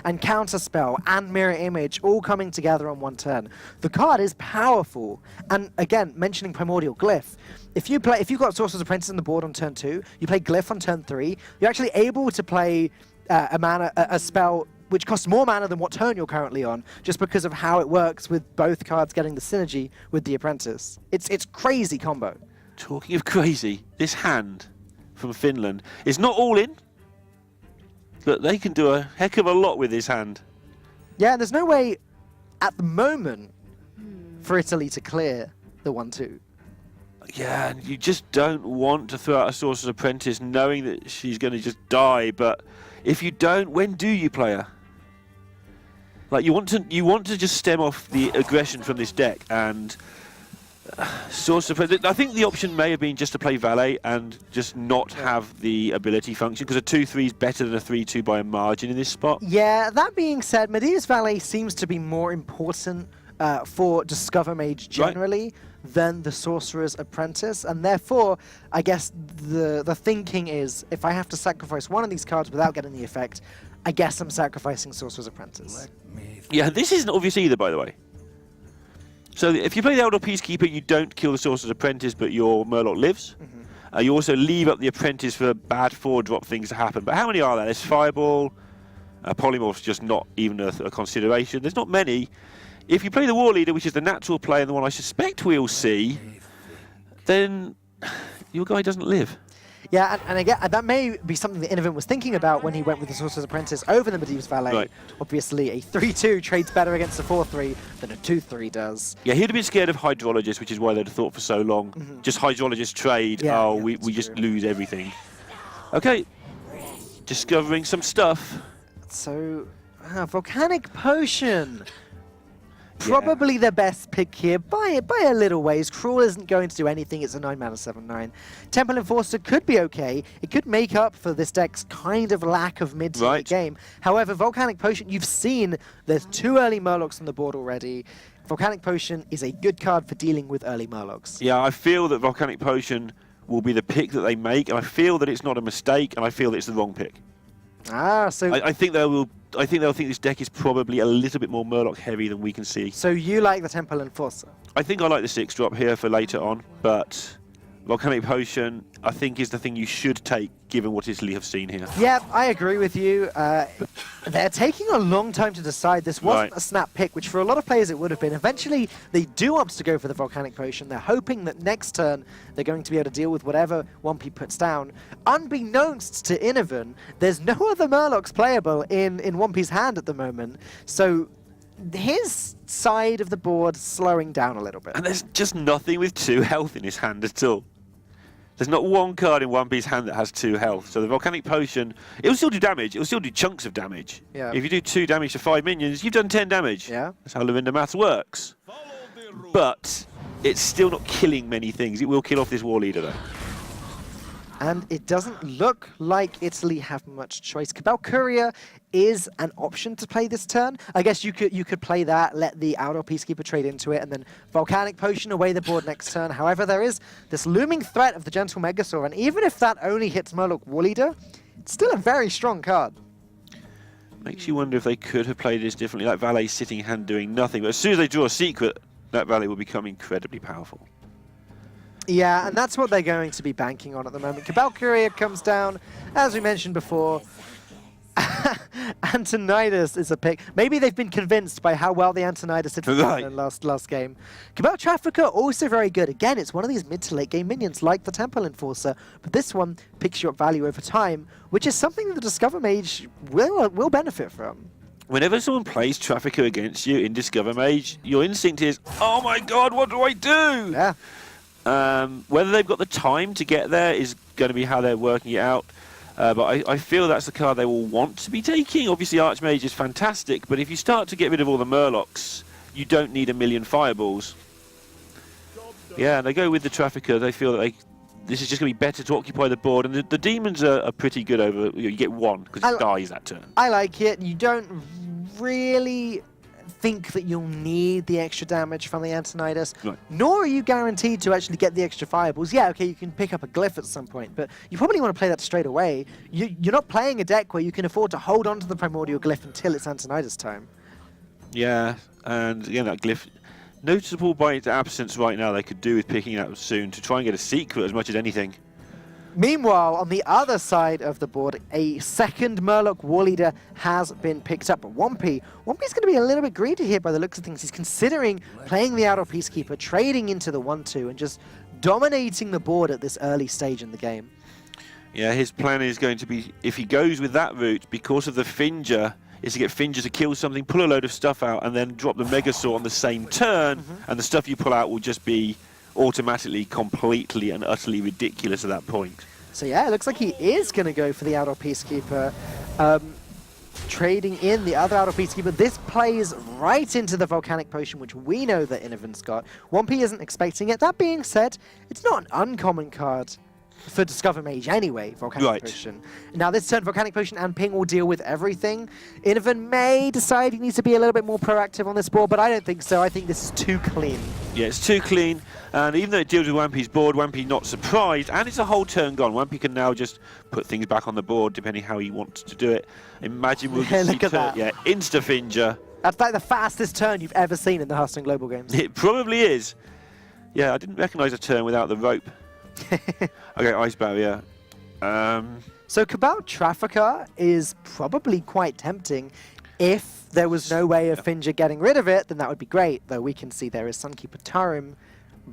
S2: and Counterspell and Mirror Image, all coming together on one turn. The card is powerful, and again, mentioning Primordial Glyph, if you've got Sorcerer's Apprentice on the board on turn 2, you play Glyph on turn 3, you're actually able to play a spell which costs more mana than what turn you're currently on, just because of how it works with both cards getting the synergy with the Apprentice. It's crazy combo.
S1: Talking of crazy, this hand from Finland is not all in, but they can do a heck of a lot with this hand.
S2: Yeah, and there's no way at the moment for Italy to clear the 1-2.
S1: Yeah, and you just don't want to throw out a Sorcerer's Apprentice knowing that she's going to just die, but if you don't, when do you play her? Like, you want to just stem off the aggression from this deck, and Sorcerer's Apprentice, I think the option may have been just to play Valet and just not have the ability function, because a 2/3 is better than a 3/2 by a margin in this spot.
S2: Yeah, that being said, Medivh's Valet seems to be more important for Discover Mage generally than the Sorcerer's Apprentice, and therefore, I guess the thinking is, if I have to sacrifice one of these cards without getting the effect, I guess I'm sacrificing Sorcerer's Apprentice.
S1: Yeah, this isn't obvious either, by the way. So if you play the Eldar Peacekeeper, you don't kill the Sorcerer's Apprentice, but your Murloc lives. You also leave up the Apprentice for bad 4-drop things to happen. But how many are there? There's Fireball, Polymorph's just not even a consideration. There's not many. If you play the War Leader, which is the natural play and the one I suspect we'll see, then your guy doesn't live.
S2: Yeah, and again, that may be something that Innovant was thinking about when he went with the Sorcerer's Apprentice over the Medivh's Valet.
S1: Right.
S2: Obviously, a 3/2 trades better against a 4/3 than a 2/3 does.
S1: Yeah, he'd have been scared of Hydrologist, which is why they'd have thought for so long. Just Hydrologist trade, we just lose everything. Okay, discovering some stuff.
S2: So, Volcanic Potion. Probably the best pick here by a little ways. Cruel isn't going to do anything. It's a 9-mana 7/9. Temple Enforcer could be okay. It could make up for this deck's kind of lack of mid to late game. However, Volcanic Potion, you've seen there's 2 early Murlocs on the board already. Volcanic Potion is a good card for dealing with early Murlocs.
S1: Yeah, I feel that Volcanic Potion will be the pick that they make, and I feel that it's not a mistake, and I feel that it's the wrong pick.
S2: So
S1: I think they'll think this deck is probably a little bit more Murloc heavy than we can see.
S2: So you like the Temple Enforcer?
S1: I think I like the 6-drop here for later on, but Volcanic Potion, I think, is the thing you should take, given what Italy have seen here.
S2: Yeah, I agree with you. They're taking a long time to decide. This wasn't
S1: Right.
S2: a snap pick, which for a lot of players it would have been. Eventually, they do opt to go for the Volcanic Potion. They're hoping that next turn they're going to be able to deal with whatever 1P puts down. Unbeknownst to Innovan, there's no other Murlocs playable in 1P's hand at the moment. So his side of the board slowing down a little bit.
S1: And there's just nothing with 2 health in his hand at all. There's not one card in 1P's hand that has 2 health. So the Volcanic Potion, it will still do damage. It will still do chunks of damage.
S2: Yeah.
S1: If you do 2 damage to 5 minions, you've done 10 damage.
S2: Yeah.
S1: That's how Lorinda maths works. But it's still not killing many things. It will kill off this War Leader, though.
S2: And it doesn't look like Italy have much choice. Cabal Courier is an option to play this turn. I guess you could play that, let the Outdoor Peacekeeper trade into it, and then Volcanic Potion away the board next turn. However, there is this looming threat of the Gentle Megasaur, and even if that only hits Murloc War Leader, it's still a very strong card.
S1: Makes you wonder if they could have played this differently, like Valet sitting hand doing nothing. But as soon as they draw a secret, that Valet will become incredibly powerful.
S2: Yeah, and that's what they're going to be banking on at the moment. Cabal Courier comes down, as we mentioned before. Antonidas is a pick. Maybe they've been convinced by how well the Antonidas did in last game. Cabal Trafficker, also very good. Again, it's one of these mid to late game minions like the Temple Enforcer, but this one picks you up value over time, which is something that the Discover Mage will benefit from.
S1: Whenever someone plays Trafficker against you in Discover Mage, your instinct is, oh my god, what do I do?
S2: Yeah.
S1: Whether they've got the time to get there is going to be how they're working it out. But I feel that's the card they will want to be taking. Obviously, Archmage is fantastic, but if you start to get rid of all the Murlocs, you don't need a million Fireballs. Yeah, they go with the Trafficker. They feel that this is just going to be better to occupy the board. And the Demons are pretty good over... You get 1, because it dies that turn.
S2: I like it. You don't really think that you'll need the extra damage from the Antonidas,
S1: right.
S2: Nor are you guaranteed to actually get the extra Fireballs. Yeah, okay, you can pick up a Glyph at some point, but you probably want to play that straight away. You're not playing a deck where you can afford to hold on to the Primordial Glyph until it's Antonidas time.
S1: Yeah, and again, that Glyph, noticeable by its absence right now, they could do with picking it up soon to try and get a secret as much as anything.
S2: Meanwhile, on the other side of the board, a second Murloc War Leader has been picked up. But 1P's going to be a little bit greedy here by the looks of things. He's considering playing the Outdoor Peacekeeper, trading into the 1-2, and just dominating the board at this early stage in the game.
S1: Yeah, his plan is going to be, if he goes with that route, because of the Finger, is to get Finger to kill something, pull a load of stuff out, and then drop the Megasaur on the same turn, and the stuff you pull out will just be automatically, completely and utterly ridiculous at that point.
S2: So yeah, it looks like he is going to go for the Outdoor Peacekeeper, trading in the other Outdoor Peacekeeper. This plays right into the Volcanic Potion, which we know that Innovan's got. 1P isn't expecting it. That being said, it's not an uncommon card for Discover Mage anyway, Volcanic Potion. Now this turn, Volcanic Potion and Ping will deal with everything. Innovan may decide he needs to be a little bit more proactive on this board, but I don't think so. I think this is too clean.
S1: Yeah, it's too clean, and even though it deals with Wampy's board, Wampy not surprised, and it's a whole turn gone. Wampy can now just put things back on the board, depending how he wants to do it. Imagine we'll just
S2: look at that.
S1: Yeah, Insta-Finger.
S2: That's like the fastest turn you've ever seen in the Hearthstone Global games.
S1: It probably is. Yeah, I didn't recognise a turn without the rope. Okay, Ice Barrier.
S2: So Cabal Trafficker is probably quite tempting. If there was no way of Finger getting rid of it, then that would be great. Though we can see there is Sunkeeper Tarim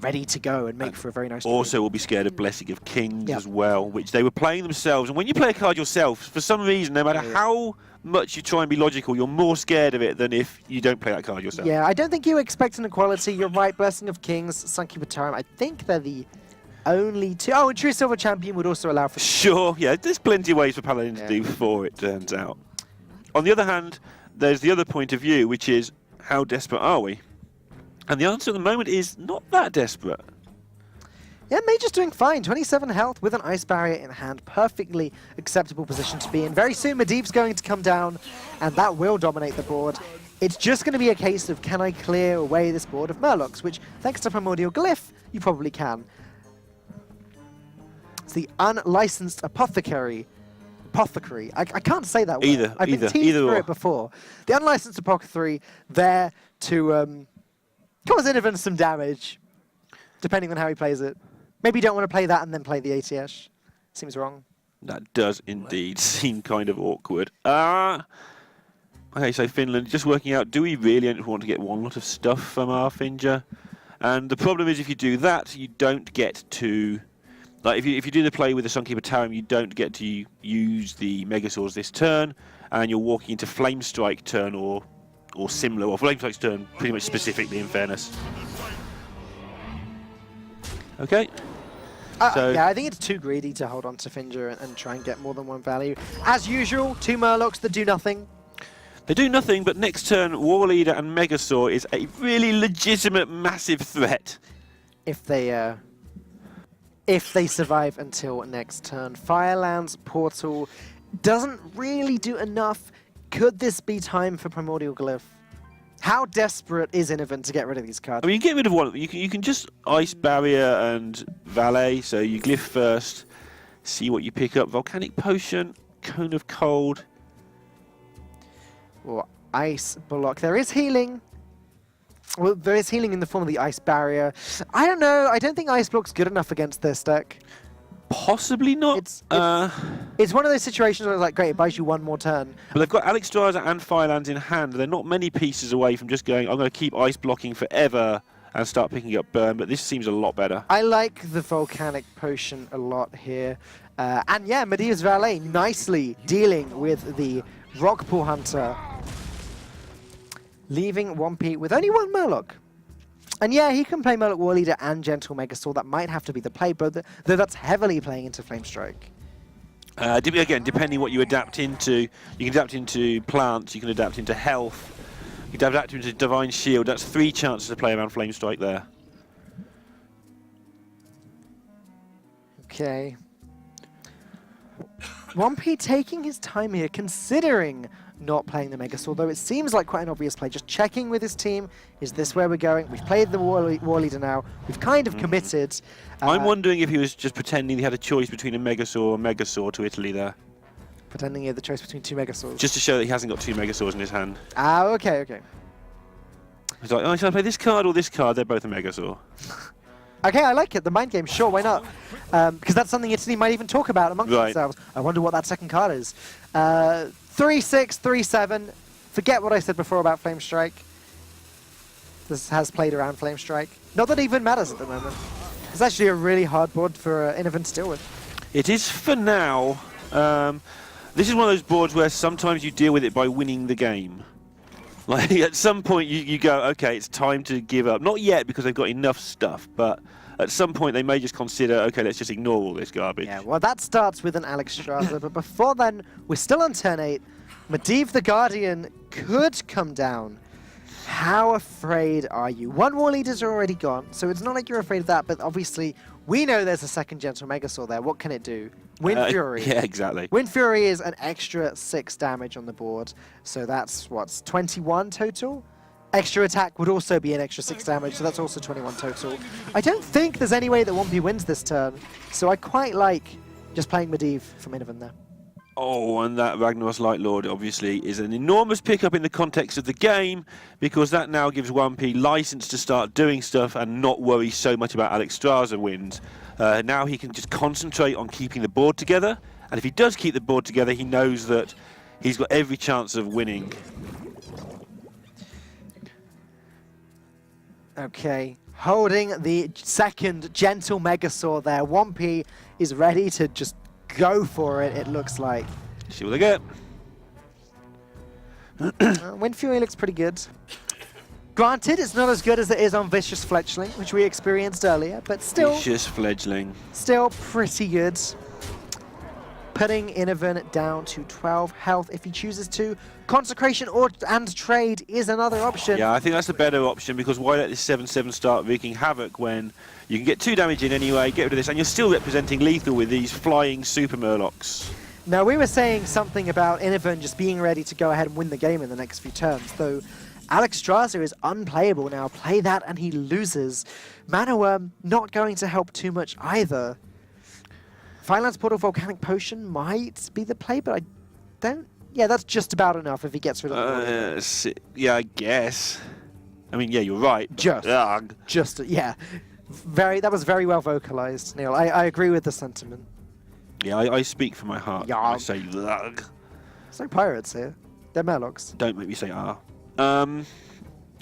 S2: ready to go and make for a very nice
S1: Also, we'll be scared of Blessing of Kings as well, which they were playing themselves. And when you play a card yourself, for some reason, no matter how much you try and be logical, you're more scared of it than if you don't play that card yourself.
S2: Yeah, I don't think you expect an equality. You're right, Blessing of Kings, Sunkeeper Tarim. I think they're the only two. Oh, and True Silver Champion would also allow for...
S1: Sure, yeah, there's plenty of ways for Paladin to do before it turns out. On the other hand, there's the other point of view, which is, how desperate are we? And the answer at the moment is not that desperate.
S2: Yeah, Mage is doing fine. 27 health with an Ice Barrier in hand. Perfectly acceptable position to be in. Very soon, Medivh's going to come down, and that will dominate the board. It's just going to be a case of, can I clear away this board of Murlocs, which, thanks to Primordial Glyph, you probably can. It's the unlicensed apothecary. I can't say that word. I've been teased through it before. The unlicensed apothecary there to cause Innovan some damage, depending on how he plays it. Maybe you don't want to play that and then play the ATS. Seems wrong.
S1: That does indeed seem kind of awkward. Okay, so Finland, just working out, do we really want to get one lot of stuff from our Finja? And the problem is if you do that, you don't get to... Like, if you do the play with the Sunkeeper Tarim, you don't get to use the Megasaurs this turn, and you're walking into Flame Strike turn or similar, or Flame Strike's turn pretty much specifically, in fairness. Okay.
S2: Yeah, I think it's too greedy to hold on to Finja and try and get more than one value. As usual, 2 Murlocs that do nothing.
S1: They do nothing, but next turn, War Leader and Megasaur is a really legitimate, massive threat.
S2: If they survive until next turn. Firelands Portal doesn't really do enough. Could this be time for Primordial Glyph? How desperate is Innovan to get rid of these cards?
S1: I mean, you get rid of one. You can just Ice Barrier and Valet. So you Glyph first, see what you pick up. Volcanic Potion, Cone of Cold.
S2: Or Ice Block. There is healing. Well, there is healing in the form of the Ice Barrier. I don't know. I don't think Ice Block's good enough against this deck.
S1: Possibly not.
S2: It's one of those situations where it's like, great, it buys you one more turn.
S1: But they've got Alexstrasza and Firelands in hand. They're not many pieces away from just going, I'm going to keep Ice Blocking forever and start picking up Burn, but this seems a lot better.
S2: I like the Volcanic Potion a lot here. And yeah, Medea's Valet nicely dealing with the Rockpool Hunter, leaving 1P with only 1 Murloc. And yeah, he can play Murloc War Leader and Gentle Megasaur. That might have to be the play, but though that's heavily playing into Flame Strike.
S1: Again, depending what you adapt into, you can adapt into plants, you can adapt into health, you can adapt into Divine Shield. That's 3 chances to play around Flame Strike there.
S2: Okay. 1P taking his time here, considering not playing the Megasaur, though it seems like quite an obvious play. Just checking with his team, is this where we're going? We've played the War Leader now. We've kind of committed.
S1: I'm wondering if he was just pretending he had a choice between a Megasaur or a Megasaur to Italy there.
S2: Pretending he had the choice between 2 Megasaurs.
S1: Just to show that he hasn't got 2 Megasaurs in his hand.
S2: Ah, okay, okay.
S1: He's like, oh, should I play this card or this card? They're both a Megasaur.
S2: Okay, I like it. The mind game, sure, why not? Because that's something Italy might even talk about amongst themselves. I wonder what that second card is. 3-6, 3-7. Forget what I said before about Flame Strike. This has played around Flame Strike. Not that it even matters at the moment. It's actually a really hard board for Innovan to deal with.
S1: It is for now. This is one of those boards where sometimes you deal with it by winning the game. Like, at some point you go, okay, it's time to give up. Not yet, because they've got enough stuff, but at some point they may just consider, okay, let's just ignore all this garbage.
S2: Yeah, well, that starts with an Alexstrasza, but before then, we're still on turn 8. Medivh the Guardian could come down. How afraid are you? 1 War Leader's already gone, so it's not like you're afraid of that, but obviously we know there's a second Gentle Megasaur there. What can it do? Wind Fury.
S1: Yeah, exactly.
S2: Wind Fury is an extra 6 damage on the board, so that's, what's 21 total? Extra attack would also be an extra 6 damage, so that's also 21 total. I don't think there's any way that 1P wins this turn, so I quite like just playing Medivh from Innovan there.
S1: Oh, and that Ragnaros Light Lord obviously is an enormous pickup in the context of the game, because that now gives 1P license to start doing stuff and not worry so much about Alexstrasza wins. Now he can just concentrate on keeping the board together, and if he does keep the board together, he knows that he's got every chance of winning.
S2: Okay, holding the second Gentle Megasaur there. 1P is ready to just go for it, it looks like.
S1: See what they get.
S2: Wind Fury looks pretty good. Granted, it's not as good as it is on Vicious Fledgling, which we experienced earlier, but still...
S1: Vicious Fledgling.
S2: Still pretty good. Putting Innovan down to 12 health if he chooses to. Consecration and Trade is another option.
S1: Yeah, I think that's the better option, because why let this 7-7 start wreaking havoc when you can get 2 damage in anyway, get rid of this, and you're still representing lethal with these flying Super Murlocs.
S2: Now, we were saying something about Innovan just being ready to go ahead and win the game in the next few turns, though Alexstrasza is unplayable now. Play that and he loses. Mana Worm not going to help too much either. Firelands Portal Volcanic Potion might be the play, but I don't... Yeah, that's just about enough if he gets rid of the wall.
S1: Yeah, I guess. I mean, yeah, you're right.
S2: Yeah. That was very well vocalized, Neil. I agree with the sentiment.
S1: Yeah, I speak from my heart.
S2: Yeah.
S1: I say ugh.
S2: There's no pirates here. They're Murlocs.
S1: Don't make me say ah.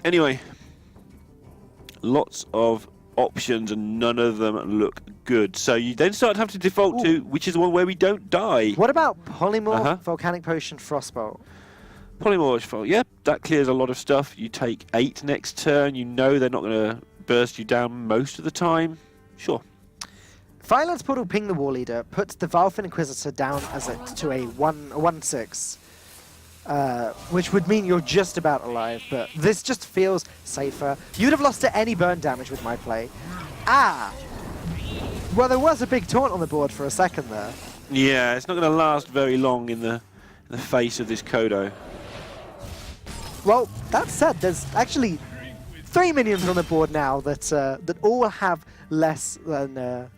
S1: Anyway, lots of options and none of them look good. So you then start to have to default to which is the one where we don't die.
S2: What about Polymorph, Volcanic Potion, Frostbolt?
S1: Polymorph, yeah, that clears a lot of stuff. You take 8 next turn. You know they're not going to burst you down most of the time. Sure.
S2: Firelands Portal Ping the War Leader puts the Valfin Inquisitor down to a 1/6. Which would mean you're just about alive, but this just feels safer. You'd have lost to any burn damage with my play. Well, there was a big taunt on the board for a second there.
S1: Yeah, it's not going to last very long in the face of this Kodo.
S2: Well, that said, there's actually 3 minions on the board now that all have less than,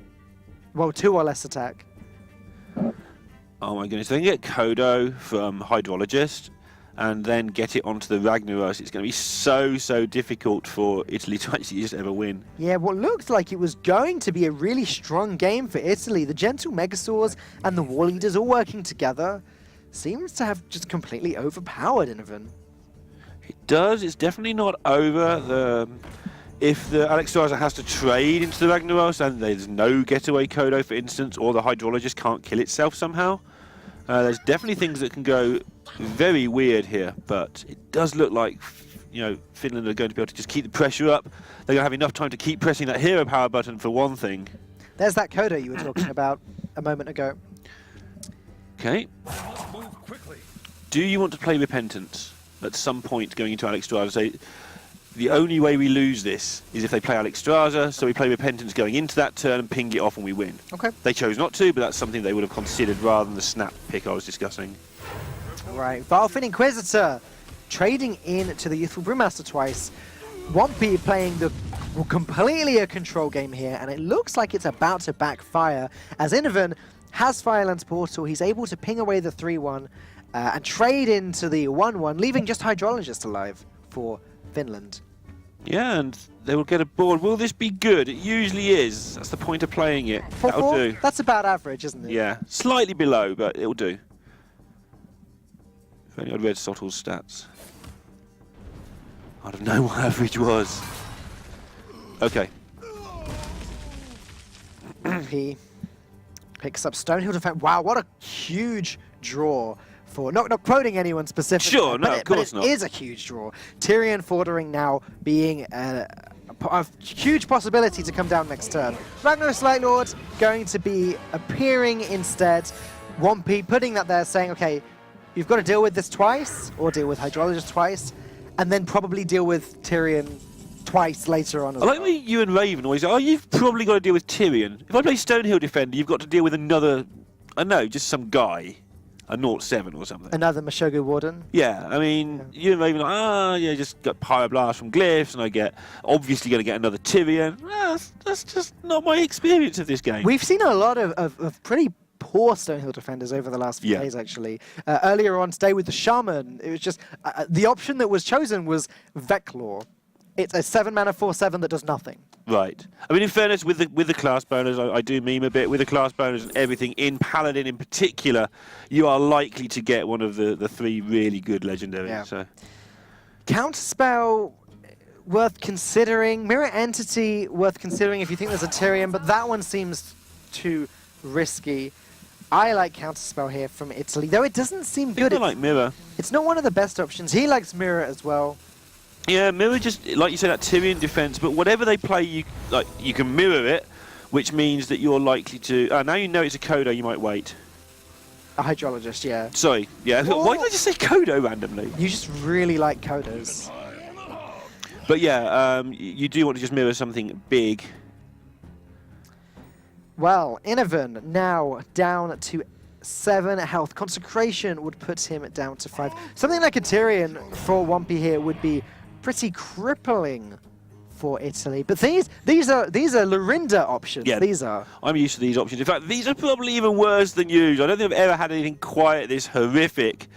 S2: 2 or less attack.
S1: Oh my goodness, they can get Kodo from Hydrologist and then get it onto the Ragnaros. It's going to be so difficult for Italy to actually just ever win.
S2: Yeah, what looked like it was going to be a really strong game for Italy. The Gentle Megasaurs and the War Leaders all working together seems to have just completely overpowered Innovan.
S1: It does. It's definitely not over. If the Alexstrasza has to trade into the Ragnaros and there's no getaway Kodo, for instance, or the Hydrologist can't kill itself somehow, there's definitely things that can go very weird here. But it does look like, Finland are going to be able to just keep the pressure up. They're going to have enough time to keep pressing that hero power button for one thing.
S2: There's that Kodo you were talking about a moment ago.
S1: Okay. Do you want to play Repentance at some point going into Alexstrasza? Say, the only way we lose this is if they play Alexstrasza, so we play Repentance going into that turn and ping it off and we win.
S2: Okay.
S1: They chose not to, but that's something they would have considered rather than the snap pick I was discussing.
S2: Right, Valfin Inquisitor trading in to the Youthful Brewmaster twice. Wompy playing completely a control game here, and it looks like it's about to backfire as Innovan has Firelands Portal. He's able to ping away the 3-1 and trade into the 1-1, leaving just Hydrologist alive for Finland.
S1: Yeah, and they will get a board. Will this be good? It usually is. That's the point of playing it. That'll do.
S2: That's about average, isn't it?
S1: Yeah, slightly below, but it'll do. If only I'd read Sottel's stats, I'd have known what average was. Okay.
S2: He picks up Stonehill Defense. Wow, what a huge draw. For not quoting anyone specifically,
S1: sure, no, of course not.
S2: It is a huge draw. Tyrion Fordering now being a huge possibility to come down next turn. Ragnaros Lightlord going to be appearing instead. Wompy putting that there, saying, okay, you've got to deal with this twice, or deal with Hydrologist twice, and then probably deal with Tyrion twice later on as
S1: well. I like
S2: well.
S1: what you and Raven always say, oh, you've probably got to deal with Tyrion. If I play Stonehill Defender, you've got to deal with another, I don't know, just some guy. A 0-7 or something.
S2: Another Meshogu Warden?
S1: Yeah, I mean, you and Raven are like, just got Pyroblast from Glyphs, and I get, obviously going to get another Tyrion. That's just not my experience of this game.
S2: We've seen a lot of pretty poor Stonehill defenders over the last few days, actually. Earlier on today with the Shaman, it was just, the option that was chosen was Veclaw. It's a 7-mana 4/7 that does nothing.
S1: Right. I mean, in fairness, with the class bonus, I do meme a bit. With the class bonus and everything, in Paladin in particular, you are likely to get one of the 3 really good legendaries.
S2: Yeah.
S1: So.
S2: Counterspell, worth considering. Mirror Entity, worth considering if you think there's a Tyrion, but that one seems too risky. I like Counterspell here from Italy, though it doesn't seem good.
S1: I like Mirror.
S2: It's not one of the best options. He likes Mirror as well.
S1: Yeah, Mirror just, like you said, that Tyrion defense, but whatever they play, you can mirror it, which means that you're likely to... now you know it's a Kodo, you might wait.
S2: A Hydrologist, yeah.
S1: Sorry, yeah.
S2: Whoa.
S1: Why did I just say Kodo randomly?
S2: You just really like Kodos.
S1: But yeah, you do want to just mirror something big.
S2: Well, Innovan now down to 7 health. Consecration would put him down to 5. Something like a Tyrion for Wompy here would be pretty crippling for Italy. But these are Lorinda options.
S1: Yeah.
S2: These are.
S1: I'm used to these options. In fact, these are probably even worse than usual. I don't think I've ever had anything quite this horrific.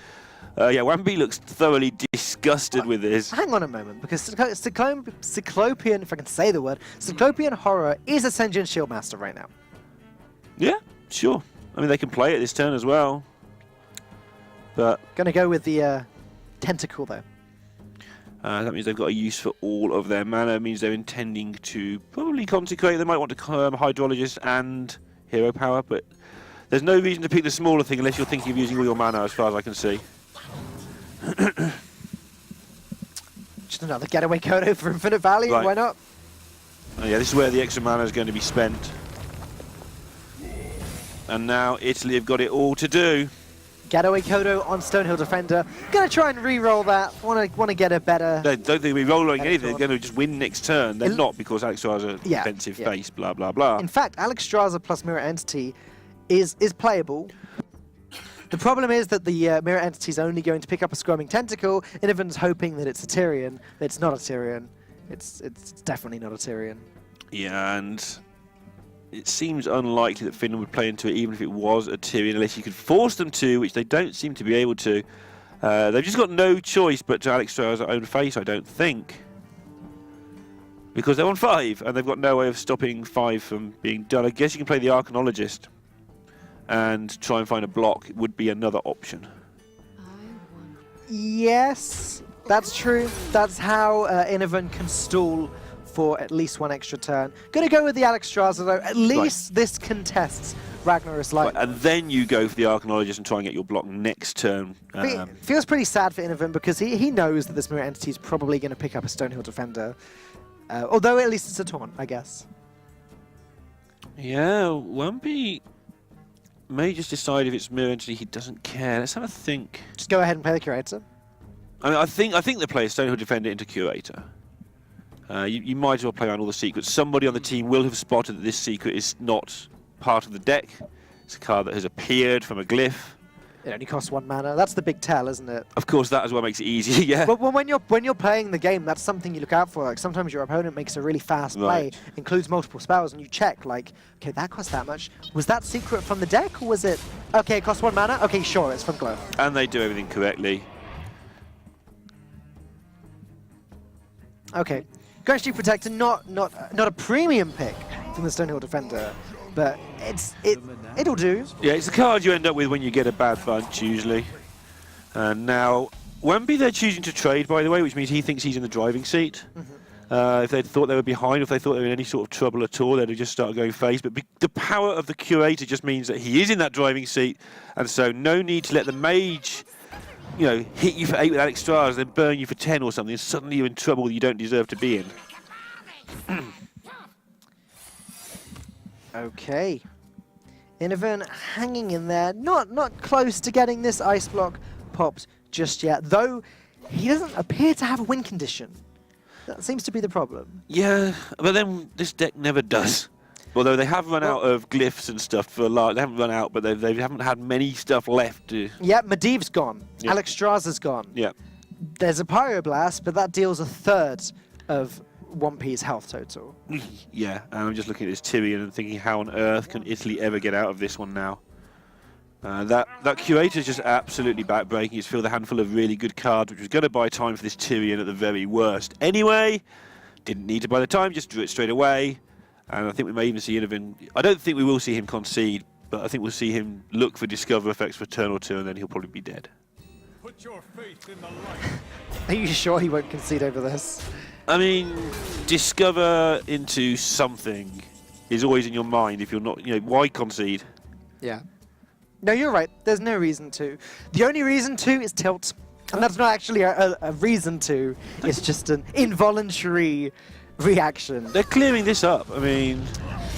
S1: Yeah, Wambi looks thoroughly disgusted with this.
S2: Hang on a moment, because Cyclopean, if I can say the word, Cyclopean Horror is a Senjin Shieldmaster right now.
S1: Yeah, sure. I mean, they can play it this turn as well. But
S2: Gonna go with the Tentacle, though.
S1: that means they've got a use for all of their mana. It means they're intending to probably consecrate. They might want to Hydrologist and Hero Power, but there's no reason to pick the smaller thing unless you're thinking of using all your mana, as far as I can see.
S2: Just another getaway Kodo for Infinite Valley,
S1: Right.
S2: why not?
S1: Oh, yeah, this is where the extra mana is going to be spent. And now Italy have got it all to do.
S2: Getaway Kodo on Stonehill Defender. Gonna try and re-roll that. Wanna get a better.
S1: They don't think we're rolling
S2: Better
S1: anything.
S2: draw.
S1: They're going to just win next turn. They're not, because Alex Stra's a
S2: Yeah,
S1: defensive
S2: yeah.
S1: face, blah, blah, blah.
S2: In fact, Alex Straza plus Mirror Entity is playable. The problem is that the Mirror Entity is only going to pick up a Squirming Tentacle. Innoven's hoping that it's a Tyrion. It's not a Tyrion. It's definitely not a Tyrion.
S1: Yeah, and it seems unlikely that Finland would play into it, even if it was a Tyrion, unless you could force them to, which they don't seem to be able to. They've just got no choice but to Alex Stra's own face, I don't think. Because they're on 5, and they've got no way of stopping 5 from being done. I guess you can play the Archanologist and try and find a block. It would be another option.
S2: Yes, that's true. That's how Innoven can stall for at least one extra turn. Gonna go with the Alex Straza, though. At least this contests Ragnar's Light.
S1: Right, and then you go for the Archanologist and try and get your block next turn.
S2: Feels pretty sad for Innoven because he knows that this Mirror Entity is probably going to pick up a Stonehill Defender. Although at least it's a taunt, I guess.
S1: Yeah, Wumpy may just decide if it's Mirror Entity, he doesn't care. Let's have a think.
S2: Just go ahead and play the Curator.
S1: I mean, I think they play a Stonehill Defender into Curator. You might as well play around all the secrets. Somebody on the team will have spotted that this secret is not part of the deck. It's a card that has appeared from a glyph.
S2: It only costs 1 mana. That's the big tell, isn't it?
S1: Of course, that as well makes it easier, yeah.
S2: Well, when you're playing the game, that's something you look out for. Like sometimes your opponent makes a really fast play,
S1: Right.
S2: includes multiple spells, and you check like, okay, that cost that much. Was that secret from the deck, or was it? Okay, it costs 1 mana. Okay, sure, it's from Glyph.
S1: And they do everything correctly.
S2: Okay, Gravestreet Protector, not a premium pick from the Stonehill Defender, but it'll do.
S1: Yeah, it's the card you end up with when you get a bad bunch, usually. And now, Wemby they're choosing to trade, by the way, which means he thinks he's in the driving seat. If they thought they were behind, if they thought they were in any sort of trouble at all, they'd have just started going face. But the power of the Curator just means that he is in that driving seat, and so no need to let the Mage, you know, hit you for 8 with Alex Stras, then burn you for 10 or something, and suddenly you're in trouble you don't deserve to be in.
S2: Okay. Innoven hanging in there, not close to getting this ice block popped just yet, though he doesn't appear to have a win condition. That seems to be the problem.
S1: Yeah, but then this deck never does. Although they have run out of glyphs and stuff for a lot. They haven't run out, but they haven't had many stuff left to...
S2: Yeah, Medivh's gone.
S1: Yeah.
S2: Alex Straza's gone.
S1: Yeah.
S2: There's a Pyroblast, but that deals 1/3 of 1P's health total.
S1: Yeah, and I'm just looking at this Tyrion and thinking, how on earth can Italy ever get out of this one now? That Curator is just absolutely backbreaking. It's filled a handful of really good cards, which was going to buy time for this Tyrion at the very worst. Anyway, didn't need to buy the time, just drew it straight away. And I think we may even see Innoven. I don't think we will see him concede, but I think we'll see him look for Discover effects for turn or two, and then he'll probably be dead.
S3: Put your faith in the light.
S2: Are you sure he won't concede over this?
S1: I mean, Discover into something is always in your mind if you're not, you know, why concede?
S2: Yeah. No, you're right. There's no reason to. The only reason to is tilt. And that's not actually a reason to. It's just an involuntary reaction.
S1: They're clearing this up. I mean...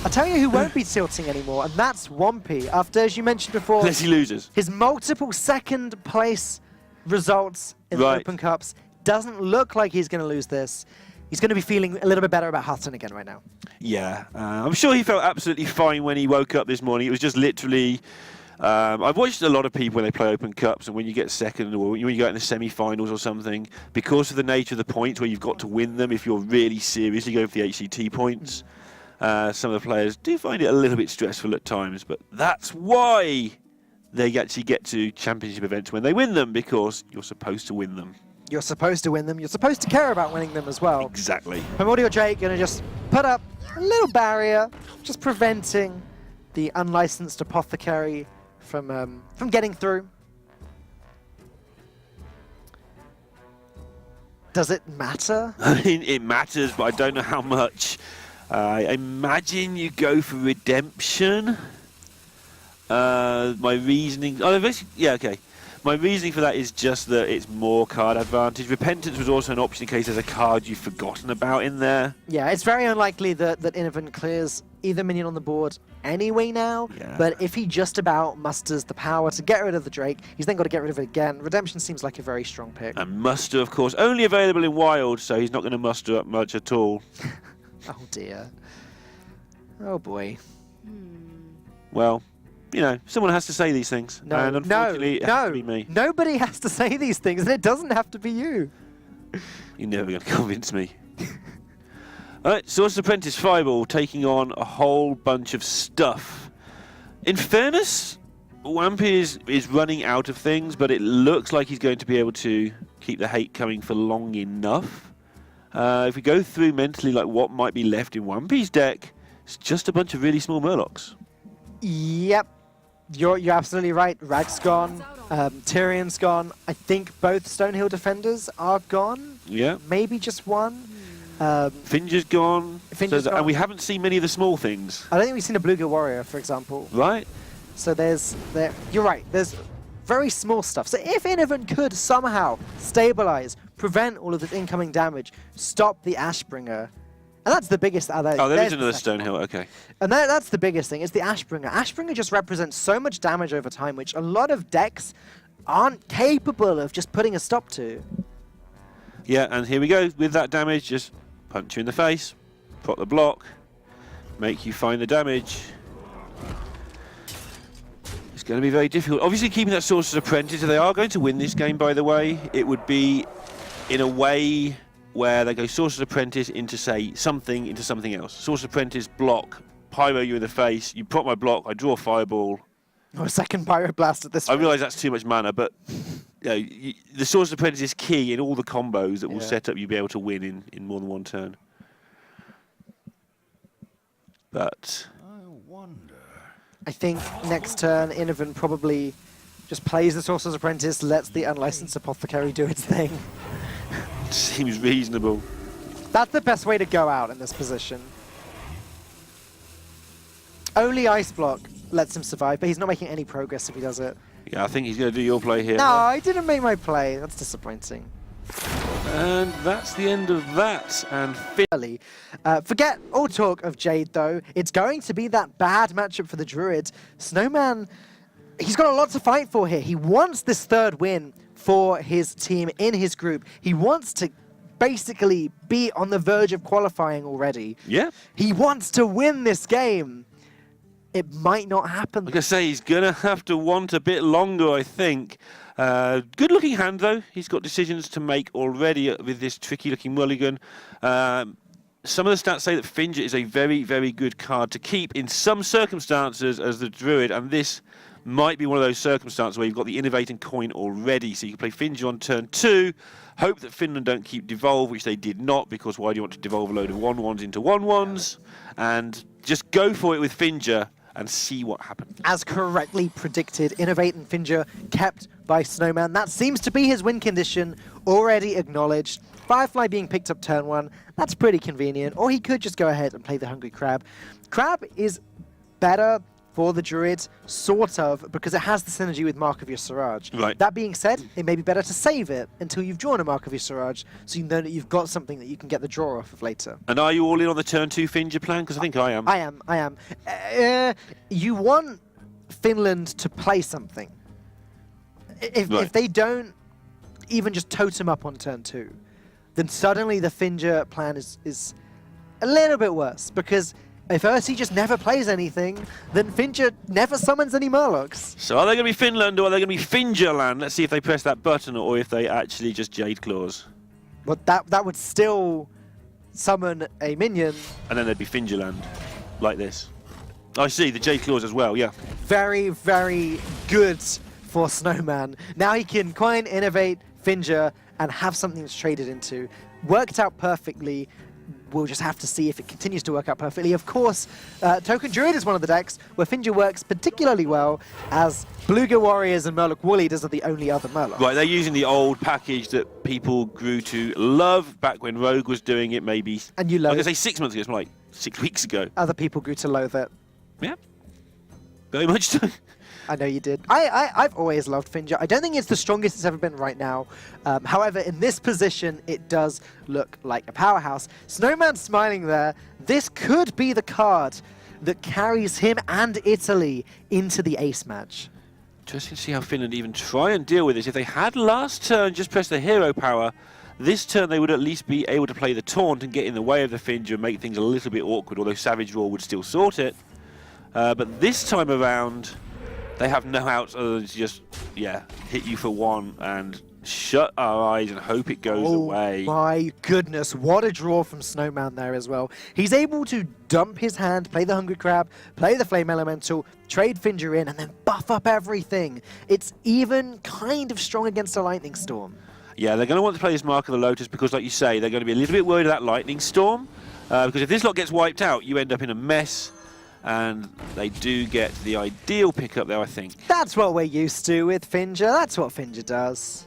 S2: I'll tell you who won't be tilting anymore, and that's Wampi. After, as you mentioned before,
S1: Unless he loses.
S2: his multiple second place results in the
S1: Right.
S2: Open Cups, doesn't look like he's going to lose this. He's going to be feeling a little bit better about Hearthstone again right now.
S1: Yeah, I'm sure he felt absolutely fine when he woke up this morning. It was just literally I've watched a lot of people when they play Open Cups, and when you get second or when you go out in the semi-finals or something, because of the nature of the points where you've got to win them if you're really seriously going for the HCT points, some of the players do find it a little bit stressful at times, but that's why they actually get to championship events when they win them, because you're supposed to win them.
S2: You're supposed to win them. You're supposed to care about winning them as well.
S1: Exactly.
S2: Primordial Drake going to just put up a little barrier, just preventing the unlicensed apothecary from getting through. Does it matter?
S1: I mean, it matters, but I don't know how much. I imagine you go for redemption. My reasoning... Oh, yeah, okay. My reasoning for that is just that it's more card advantage. Repentance was also an option in case there's a card you've forgotten about in there.
S2: Yeah, it's very unlikely that Innovan clears either minion on the board anyway now, but if he just about musters the power to get rid of the Drake, he's then got to get rid of it again. Redemption seems like a very strong pick.
S1: And muster, of course, only available in Wild, so he's not going to muster up much at all.
S2: Oh dear. Oh boy.
S1: Well, you know, someone has to say these things.
S2: No,
S1: and unfortunately, it has to be me.
S2: Nobody has to say these things, and it doesn't have to be you.
S1: You're never going to convince me. Alright, Sorcerer's Apprentice Fireball taking on a whole bunch of stuff. In fairness, Wampy is running out of things, but it looks like he's going to be able to keep the hate coming for long enough. If we go through mentally like what might be left in Wampy's deck, it's just a bunch of really small Murlocs.
S2: Yep. You're absolutely right. Rag's gone. Tyrion's gone. I think both Stonehill defenders are gone.
S1: Yeah.
S2: Maybe just one.
S1: Finger's gone.
S2: Finger's gone.
S1: And we haven't seen many of the small things.
S2: I don't think we've seen a Bluegill Warrior, for example.
S1: Right.
S2: So you're right. There's very small stuff. So if Innovan could somehow stabilize, prevent all of this incoming damage, stop the Ashbringer, and that's the biggest.
S1: Oh, there is another Stonehill. Okay.
S2: And that's the biggest thing. It's the Ashbringer. Ashbringer just represents so much damage over time, which a lot of decks aren't capable of just putting a stop to.
S1: Yeah, and here we go with that damage. Just punch you in the face, put the block, make you find the damage. It's going to be very difficult. Obviously, keeping that Sorcerer's Apprentice, if they are going to win this game, by the way, it would be in a way where they go Sorcerer's Apprentice into, say, something into something else. Sorcerer's Apprentice, block, pyro you in the face, you put my block, I draw a fireball.
S2: Or a second Pyroblast at this
S1: I
S2: point.
S1: realise that's too much mana, but you know, the Sorcerer's Apprentice is key in all the combos that will set up you be able to win in more than one turn. But
S2: I think next turn, Innovan probably just plays the Sorcerer's Apprentice, lets the unlicensed Apothecary do its thing.
S1: seems reasonable.
S2: That's the best way to go out in this position. Only Ice Block lets him survive, but he's not making any progress if he does it.
S1: Yeah, I think he's going to do your play here.
S2: No, I didn't make my play. That's disappointing.
S1: And that's the end of that. And
S2: Finally, forget all talk of Jade, though. It's going to be that bad matchup for the Druids. Snowman, he's got a lot to fight for here. He wants this third win for his team in his group. He wants to basically be on the verge of qualifying already.
S1: yeah,
S2: He wants to win this game. It might not happen.
S1: like I say, he's going to have to want a bit longer, I think. Good looking hand, though. He's got decisions to make already with this tricky looking mulligan. Some of the stats say that Finger is a very, very good card to keep in some circumstances as the Druid, and this might be one of those circumstances where you've got the innovating coin already, so you can play Finger on turn 2, hope that Finland don't keep Devolve, which they did not, because why do you want to devolve a load of 1/1s into 1/1s? And just go for it with Finger and see what happens.
S2: As correctly predicted, Innovate and Finger kept by Snowman. That seems to be his win condition, already acknowledged. Firefly being picked up turn 1, that's pretty convenient. Or he could just go ahead and play the Hungry Crab. Crab is better for the Druids, sort of, because it has the synergy with Mark of your Siraj.
S1: Right.
S2: That being said, it may be better to save it until you've drawn a Mark of your Siraj, so you know that you've got something that you can get the draw off of later.
S1: And are you all in on the turn 2 Finger plan? Because I think I am.
S2: I am. You want Finland to play something. If they don't even just totem up on turn 2, then suddenly the Finger plan is a little bit worse, because If Ursi just never plays anything, then Finja never summons any Murlocs.
S1: So are they going to be Finland or are they going to be Fingerland? Let's see if they press that button or if they actually just Jade Claws.
S2: But that would still summon a minion.
S1: And then they'd be Fingerland, like this. I see, the Jade Claws as well, yeah.
S2: Very, very good for Snowman. Now he can coin, innovate, Finja, and have something that's traded into. Worked out perfectly. We'll just have to see if it continues to work out perfectly. Of course, Token Druid is one of the decks where Finja works particularly well, as Bluegill Warriors and Murloc War Leaders are the only other Murlocs.
S1: Right, they're using the old package that people grew to love back when Rogue was doing it, maybe.
S2: And you
S1: I
S2: love
S1: was
S2: it.
S1: going to say 6 months ago, it's more like 6 weeks ago.
S2: Other people grew to loathe it.
S1: Yeah, very much so.
S2: I know you did. I've always loved Finja. I don't think it's the strongest it's ever been right now. However, in this position, it does look like a powerhouse. Snowman's smiling there. This could be the card that carries him and Italy into the ace match.
S1: Interesting to see how Finland even try and deal with this. If they had last turn just pressed the hero power, this turn they would at least be able to play the taunt and get in the way of the Finja and make things a little bit awkward, although Savage Roar would still sort it. But this time around, they have no outs other than to just, yeah, hit you for one and shut our eyes and hope it goes away.
S2: Oh my goodness, what a draw from Snowman there as well. He's able to dump his hand, play the Hungry Crab, play the Flame Elemental, trade Finja in, and then buff up everything. It's even kind of strong against a Lightning Storm.
S1: Yeah, they're going to want to play this Mark of the Lotus because, like you say, they're going to be a little bit worried about Lightning Storm. Because if this lot gets wiped out, you end up in a mess. And they do get the ideal pickup there, I think.
S2: That's what we're used to with Finja. That's what Finja does.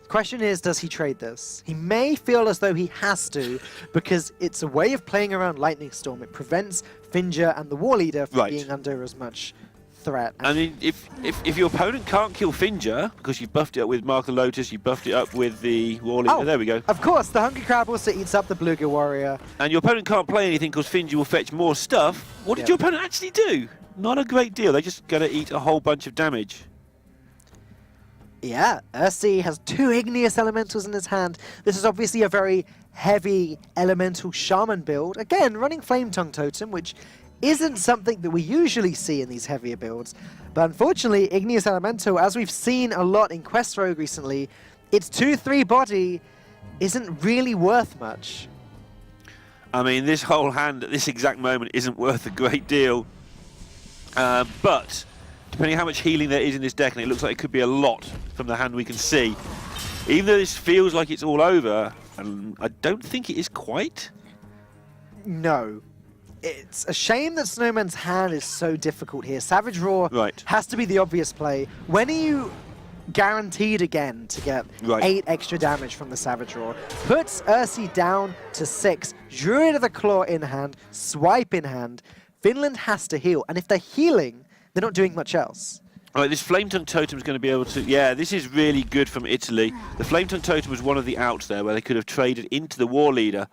S2: The question is, does he trade this? He may feel as though he has to, because it's a way of playing around Lightning Storm. It prevents Finja and the War Leader from being under as much threat.
S1: I mean, if your opponent can't kill Finja, because you buffed it up with Mark the Lotus, you buffed it up with the War Leader, there we go.
S2: Of course, the Hungry Crab also eats up the Bluegill Warrior.
S1: And your opponent can't play anything because Finja will fetch more stuff. What did your opponent actually do? Not a great deal. They're just going to eat a whole bunch of damage.
S2: Yeah, Ursi has 2 Igneous Elementals in his hand. This is obviously a very heavy Elemental Shaman build. Again, running Flame Tongue Totem, which isn't something that we usually see in these heavier builds. But unfortunately, Igneous Elemental, as we've seen a lot in Quest Rogue recently, its 2/3 body isn't really worth much.
S1: I mean, this whole hand at this exact moment isn't worth a great deal. But depending on how much healing there is in this deck, and it looks like it could be a lot from the hand we can see, even though this feels like it's all over, and I don't think it is quite.
S2: No. It's a shame that Snowman's hand is so difficult here. Savage Roar has to be the obvious play. When are you guaranteed again to get 8 extra damage from the Savage Roar? Puts Ursi down to 6. Druid of the Claw in hand, Swipe in hand. Finland has to heal, and if they're healing, they're not doing much else.
S1: Right, this Flame Tongue Totem is going to be able to... Yeah, this is really good from Italy. The Flame Tongue Totem was one of the outs there where they could have traded into the War Leader.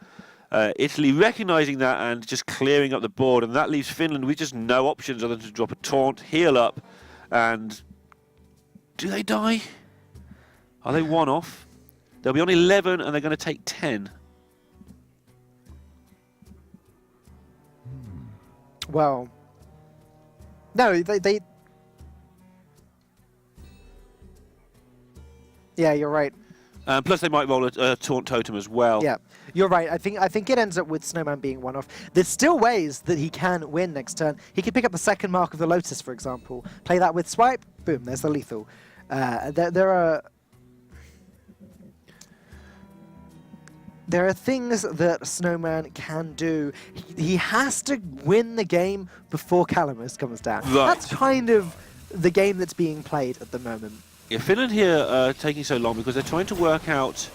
S1: Italy recognising that and just clearing up the board, and that leaves Finland with just no options other than to drop a taunt, heal up, and... Do they die? Are they one off? They'll be on 11 and they're going to take 10.
S2: Well... No, they... Yeah, you're right.
S1: Plus they might roll a taunt totem as well.
S2: Yeah, you're right. I think it ends up with Snowman being one off. There's still ways that he can win next turn. He could pick up the second Mark of the Lotus, for example. Play that with Swipe. Boom, there's the lethal. There are things that Snowman can do. He has to win the game before Calamus comes down.
S1: Right.
S2: That's kind of the game that's being played at the moment.
S1: Yeah, Finland here taking so long because they're trying to work out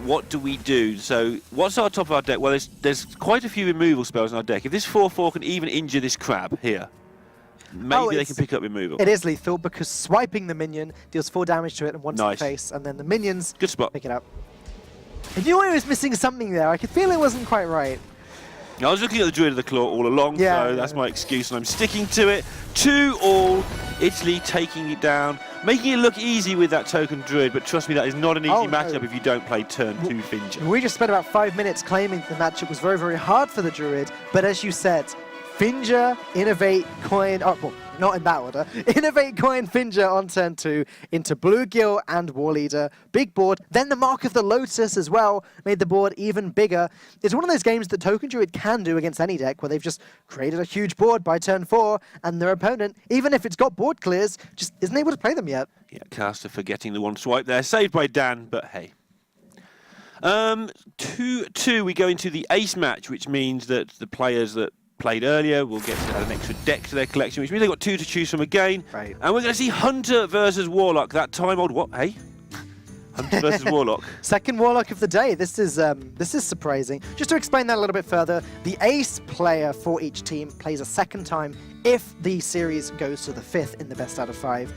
S1: what do we do. So what's our top of our deck? Well, there's quite a few removal spells in our deck. If this 4/4 can even injure this crab here, maybe they can pick up removal.
S2: It is lethal because swiping the minion deals 4 damage to it and 1 to the face, and then the minions pick it up. I knew I was missing something there. I could feel it wasn't quite right.
S1: I was looking at the Druid of the Claw all along, so that's my excuse, and I'm sticking to it. 2-2, Italy taking it down. making it look easy with that token druid, but trust me, that is not an easy
S2: Oh, no.
S1: matchup if you don't play turn 2 Finja.
S2: We just spent about 5 minutes claiming the matchup was very, very hard for the Druid, but as you said, Finja, Innovate, Coin, oh, well, not in that order, Innovate, Coin, Finja on turn 2 into Bluegill and War Leader. Big board, then the Mark of the Lotus as well made the board even bigger. It's one of those games that Token Druid can do against any deck where they've just created a huge board by turn 4 and their opponent, even if it's got board clears, just isn't able to play them yet.
S1: Yeah, Caster forgetting the one swipe there. Saved by Dan, but hey. 2-2, we go into the ace match, which means that the players that played earlier will get to add an extra deck to their collection, which means they've got 2 to choose from again.
S2: Right.
S1: And we're going to see Hunter versus Warlock. That time old what? Hey? Hunter versus Warlock.
S2: Second Warlock of the day. This is surprising. Just to explain that a little bit further, the ace player for each team plays a second time if the series goes to the 5th in the best out of 5.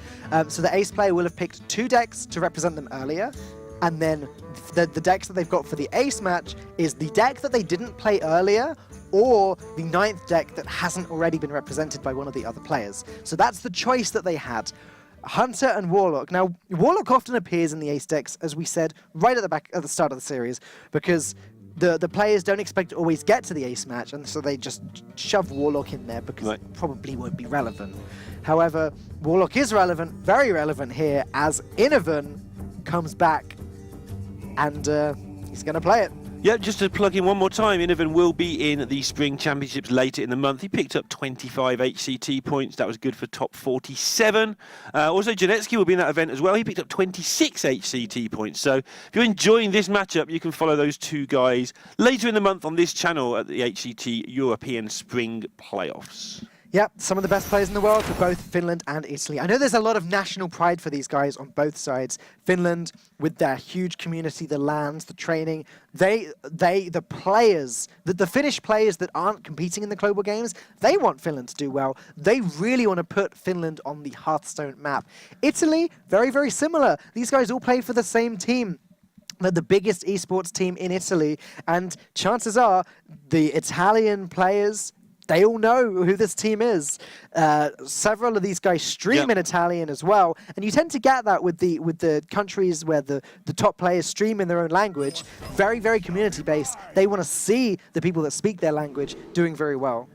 S2: So the ace player will have picked 2 decks to represent them earlier, and then the decks that they've got for the ace match is the deck that they didn't play earlier, or the 9th deck that hasn't already been represented by one of the other players. So that's the choice that they had. Hunter and Warlock. Now, Warlock often appears in the ace decks, as we said, right at the start of the series, because the players don't expect to always get to the ace match, and so they just shove Warlock in there because it probably won't be relevant. However, Warlock is relevant, very relevant here, as Innovan comes back, and he's going to play it.
S1: Yeah, just to plug in one more time, Innovan will be in the Spring Championships later in the month. He picked up 25 HCT points. That was good for top 47. Also, Janetsky will be in that event as well. He picked up 26 HCT points. So if you're enjoying this matchup, you can follow those 2 guys later in the month on this channel at the HCT European Spring Playoffs.
S2: Yep, some of the best players in the world for both Finland and Italy. I know there's a lot of national pride for these guys on both sides. Finland, with their huge community, the lands, the training, the players, the Finnish players that aren't competing in the global games, they want Finland to do well. They really want to put Finland on the Hearthstone map. Italy, very, very similar. These guys all play for the same team. They're the biggest esports team in Italy, and chances are the Italian players, they all know who this team is. Several of these guys stream in Italian as well, and you tend to get that with the countries where the top players stream in their own language. Very, very community-based. They want to see the people that speak their language doing very well.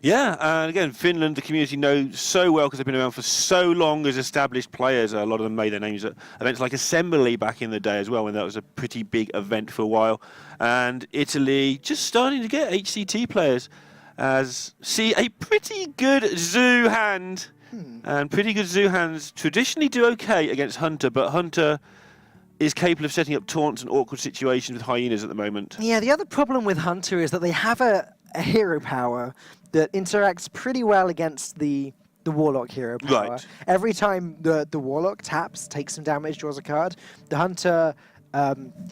S1: Yeah, and again, Finland, the community knows so well because they've been around for so long as established players. A lot of them made their names at events like Assembly back in the day as well, when that was a pretty big event for a while. And Italy just starting to get HCT players. As see a pretty good zoo hand, and pretty good zoo hands traditionally do okay against Hunter, but Hunter is capable of setting up taunts and awkward situations with hyenas at the moment.
S2: Yeah, the other problem with Hunter is that they have a hero power that interacts pretty well against the Warlock hero power.
S1: Right.
S2: Every time the Warlock taps, takes some damage, draws a card, the Hunter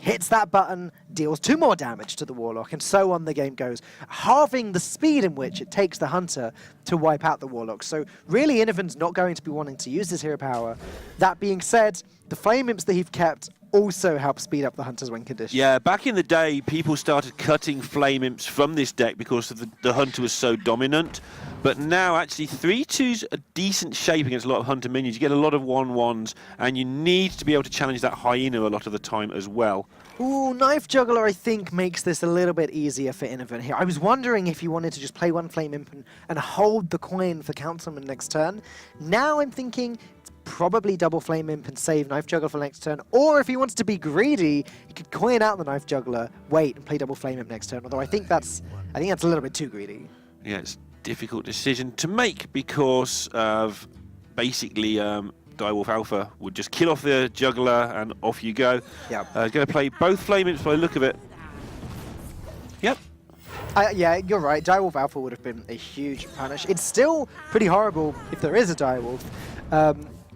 S2: hits that button, deals 2 more damage to the Warlock, and so on the game goes, halving the speed in which it takes the Hunter to wipe out the Warlock. So really, Innovan's not going to be wanting to use this hero power. That being said, the Flame Imps that he's kept also help speed up the Hunter's win condition.
S1: Yeah, back in the day, people started cutting Flame Imps from this deck because of the Hunter was so dominant. But now, actually, 3-2's a decent shape against a lot of Hunter minions. You get a lot of 1-1s, and you need to be able to challenge that hyena a lot of the time as well.
S2: Ooh, Knife Juggler, I think, makes this a little bit easier for Innovan here. I was wondering if you wanted to just play 1 Flame Imp and hold the coin for Councilman next turn. Now I'm thinking it's probably double Flame Imp and save Knife Juggler for next turn. Or if he wants to be greedy, he could coin out the Knife Juggler, wait, and play double Flame Imp next turn. Although I think that's a little bit too greedy.
S1: Yeah, it's a difficult decision to make because of basically Direwolf Alpha would just kill off the Juggler and off you go.
S2: Yeah.
S1: He's going to play both Flame Imps by the look of it. Yep.
S2: Yeah, you're right. Direwolf Alpha would have been a huge punish. It's still pretty horrible if there is a Direwolf.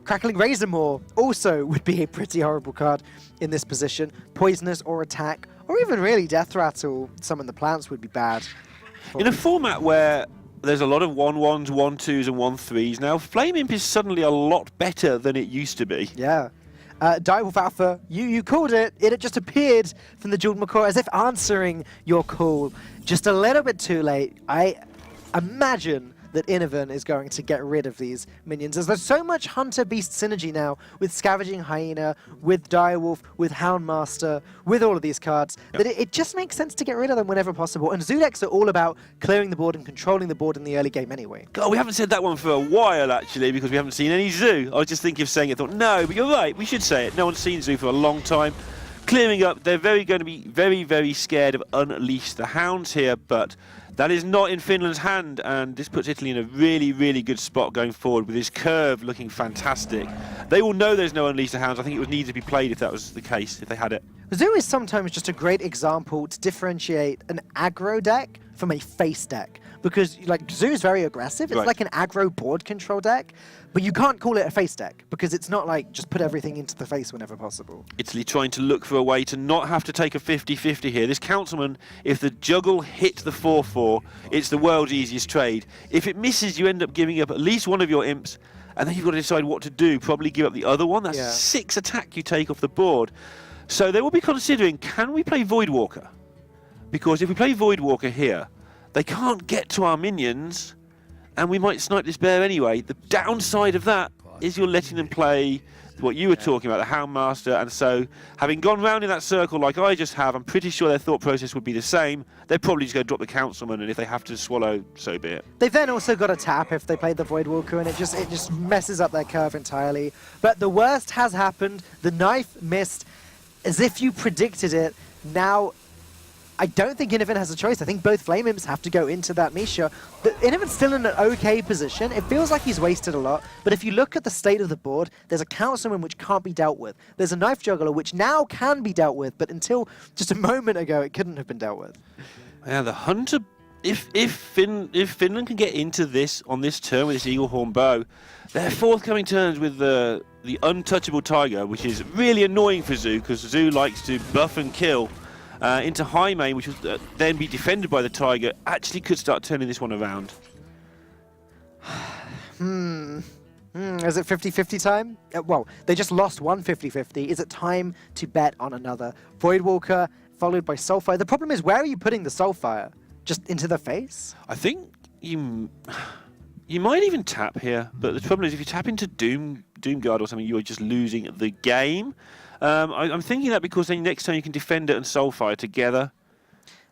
S2: Crackling Razormaw also would be a pretty horrible card in this position. Poisonous or attack, or even really Death Rattle, summon the plants would be bad.
S1: In a format where there's a lot of 1-1s, 1-2s and 1-3s now, Flame Imp is suddenly a lot better than it used to be.
S2: Yeah. Direwolf Alpha, you called it. It had just appeared from the Jeweled Macaw as if answering your call. Just a little bit too late. I imagine that Innovan is going to get rid of these minions. As there's so much Hunter-Beast synergy now with Scavenging Hyena, with Direwolf, with Houndmaster, with all of these cards, that it just makes sense to get rid of them whenever possible. And Zoo decks are all about clearing the board and controlling the board in the early game anyway.
S1: God, we haven't said that one for a while, actually, because we haven't seen any Zoo. I was just thinking of saying it, thought, no, but you're right, we should say it. No one's seen Zoo for a long time. Clearing up, they're going to be very, very scared of Unleash the Hounds here, but that is not in Finland's hand, and this puts Italy in a really, really good spot going forward with his curve looking fantastic. They will know there's no Unleash the Hounds. I think it would need to be played if that was the case, if they had it.
S2: Zoo is sometimes just a great example to differentiate an aggro deck from a face deck. Because like Zoo is very aggressive, it's like an aggro board control deck, but you can't call it a face deck because it's not like just put everything into the face whenever possible.
S1: Italy trying to look for a way to not have to take a 50-50 here. This Councilman, if the juggle hits the 4-4, it's the world's easiest trade. If it misses, you end up giving up at least one of your imps, and then you've got to decide what to do. Probably give up the other one. That's 6 attack you take off the board. So they will be considering, can we play Voidwalker? Because if we play Voidwalker here, they can't get to our minions, and we might snipe this bear anyway. The downside of that is you're letting them play what you were talking about, the Houndmaster, and so having gone round in that circle like I just have, I'm pretty sure their thought process would be the same. They're probably just going to drop the Councilman, and if they have to swallow, so be it.
S2: They've then also got a tap if they play the Voidwalker, and it just messes up their curve entirely. But the worst has happened. The knife missed, as if you predicted it. Now, I don't think Innovan has a choice. I think both Flame Imps have to go into that Misha. Innovan's still in an okay position. It feels like he's wasted a lot, but if you look at the state of the board, there's a Councilman which can't be dealt with. There's a Knife Juggler which now can be dealt with, but until just a moment ago, it couldn't have been dealt with.
S1: Yeah, the Hunter, if Finland can get into this on this turn with this Eagle Horn Bow, their forthcoming turns with the Untouchable Tiger, which is really annoying for Zoo, because Zoo likes to buff and kill, into high main, which will then be defended by the Tiger, actually could start turning this one around.
S2: Is it 50-50 time? Well, they just lost one 50-50. Is it time to bet on another? Voidwalker followed by Soulfire. The problem is, where are you putting the Soulfire? Just into the face?
S1: I think you might even tap here, but the problem is if you tap into Doomguard or something, you are just losing the game. I'm thinking that because then next time you can defend it and Soulfire together.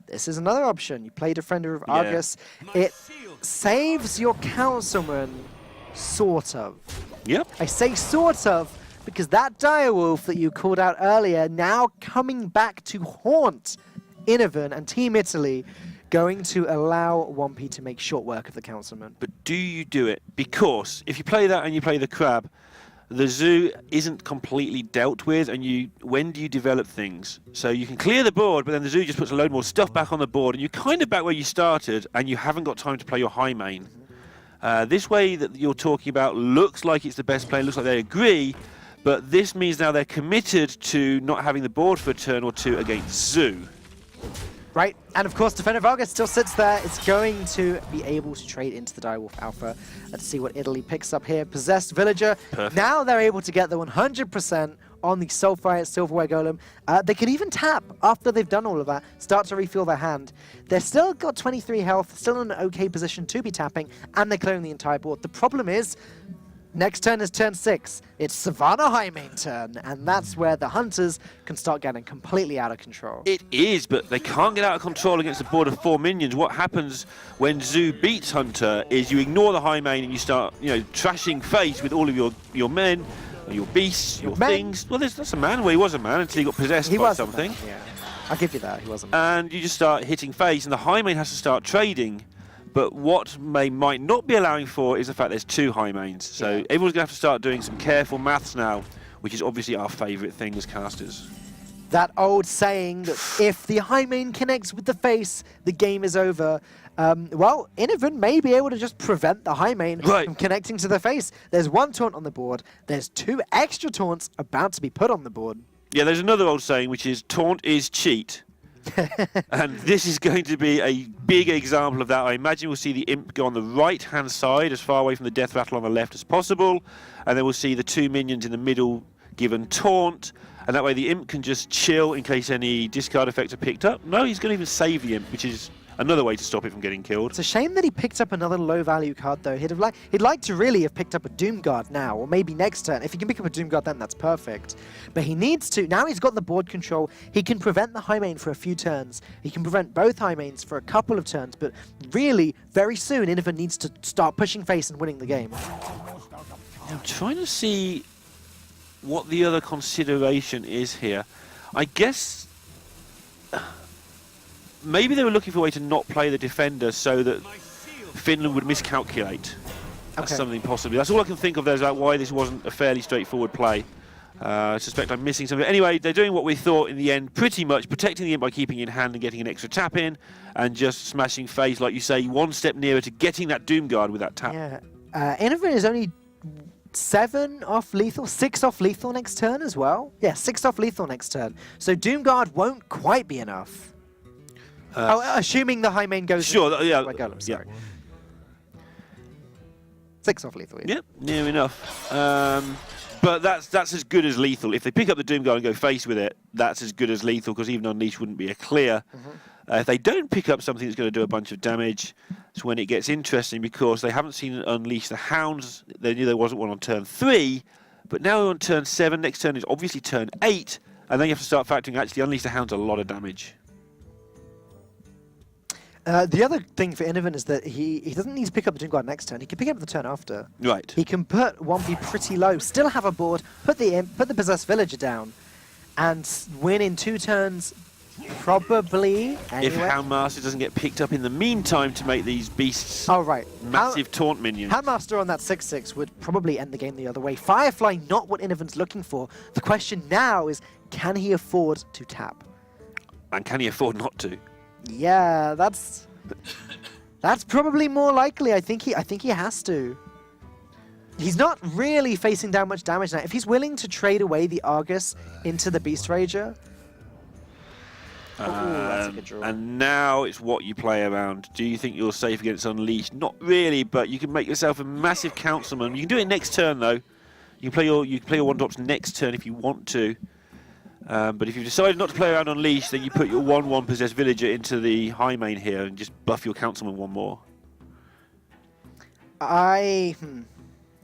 S2: This is another option. You play Defender of Argus. It saves your Councilman, sort of.
S1: Yep.
S2: I say sort of because that Direwolf that you called out earlier now coming back to haunt Innovan and Team Italy, going to allow Wampy to make short work of the Councilman.
S1: But do you do it? Because if you play that and you play the Crab, the Zoo isn't completely dealt with, and when do you develop things? So you can clear the board, but then the Zoo just puts a load more stuff back on the board, and you're kind of back where you started, and you haven't got time to play your high main. This way that you're talking about looks like it's the best play, looks like they agree, but this means now they're committed to not having the board for a turn or two against Zoo.
S2: Right, and of course Defender of Argus still sits there. It's going to be able to trade into the Direwolf Alpha. Let's see what Italy picks up here. Possessed Villager.
S1: Perfect.
S2: Now they're able to get the 100% on the Soulfire Silverware Golem. They can even tap after they've done all of that, start to refill their hand. They're still got 23 health, still in an okay position to be tapping, and they're clearing the entire board. The problem is, next turn is turn 6. It's Savannah High main turn, and that's where the Hunters can start getting completely out of control.
S1: It is, but they can't get out of control against a board of 4 minions. What happens when Zoo beats Hunter is you ignore the high main and you start, trashing face with all of your men, your beasts, your things. Well, that's a man. Well, he was a man until he got possessed by something.
S2: Yeah, I'll give you that. He was a man.
S1: And you just start hitting face, and the high main has to start trading. But what might not be allowing for is the fact there's 2 high mains. So everyone's going to have to start doing some careful maths now, which is obviously our favourite thing as casters.
S2: That old saying that if the high main connects with the face, the game is over. Well, Innovan may be able to just prevent the high main from connecting to the face. There's 1 taunt on the board. There's 2 extra taunts about to be put on the board.
S1: Yeah, there's another old saying, which is taunt is cheat. And this is going to be a big example of that. I imagine we'll see the imp go on the right-hand side, as far away from the death rattle on the left as possible, and then we'll see the 2 minions in the middle given taunt, and that way the imp can just chill in case any discard effects are picked up. No, he's going to even save the imp, which is another way to stop it from getting killed.
S2: It's a shame that he picked up another low-value card, though. He'd like to really have picked up a Doomguard now, or maybe next turn. If he can pick up a Doomguard, then that's perfect. But he needs to. Now he's got the board control. He can prevent the high main for a few turns. He can prevent both high mains for a couple of turns. But really, very soon, Innovan needs to start pushing face and winning the game.
S1: I'm trying to see what the other consideration is here. I guess maybe they were looking for a way to not play the defender so that Finland would miscalculate. That's something possibly. That's all I can think of there about why this wasn't a fairly straightforward play. I suspect I'm missing something. Anyway, they're doing what we thought in the end, pretty much protecting the imp by keeping in hand and getting an extra tap in, and just smashing face, like you say, one step nearer to getting that Doomguard with that tap.
S2: Yeah, Innovan is only 7 off lethal, 6 off lethal next turn as well. Yeah, 6 off lethal next turn. So Doomguard won't quite be enough. Assuming the high main goes.
S1: Sure, yeah.
S2: Oh my God, I'm sorry. 6 off lethal.
S1: Yep, near enough. But that's as good as lethal. If they pick up the Doomguard and go face with it, that's as good as lethal, because even Unleash wouldn't be a clear. If they don't pick up something that's going to do a bunch of damage, it's when it gets interesting, because they haven't seen Unleash the Hounds. They knew there wasn't one on turn 3, but now on turn 7. Next turn is obviously turn 8, and then you have to start factoring actually Unleash the Hounds a lot of damage.
S2: The other thing for Innovan is that he doesn't need to pick up the Doomguard next turn. He can pick it up the turn after.
S1: Right.
S2: He can put 1P pretty low, still have a board, put the imp, put the Possessed Villager down, and win in 2 turns, probably. Anyway.
S1: If Houndmaster doesn't get picked up in the meantime to make these beasts
S2: right.
S1: massive taunt minions.
S2: Houndmaster on that 6/6 would probably end the game the other way. Firefly, not what Innovan's looking for. The question now is, can he afford to tap?
S1: And can he afford not to?
S2: Yeah, that's probably more likely. I think he has to. He's not really facing down much damage now. If he's willing to trade away the Argus into the Beast Rager. That's a good draw.
S1: And now it's what you play around. Do you think you're safe against Unleashed? Not really, but you can make yourself a massive councilman. You can do it next turn though. You can play your 1-drops next turn if you want to. But if you've decided not to play around Unleashed, then you put your 1/1 Possessed Villager into the high main here and just buff your councilman 1 more.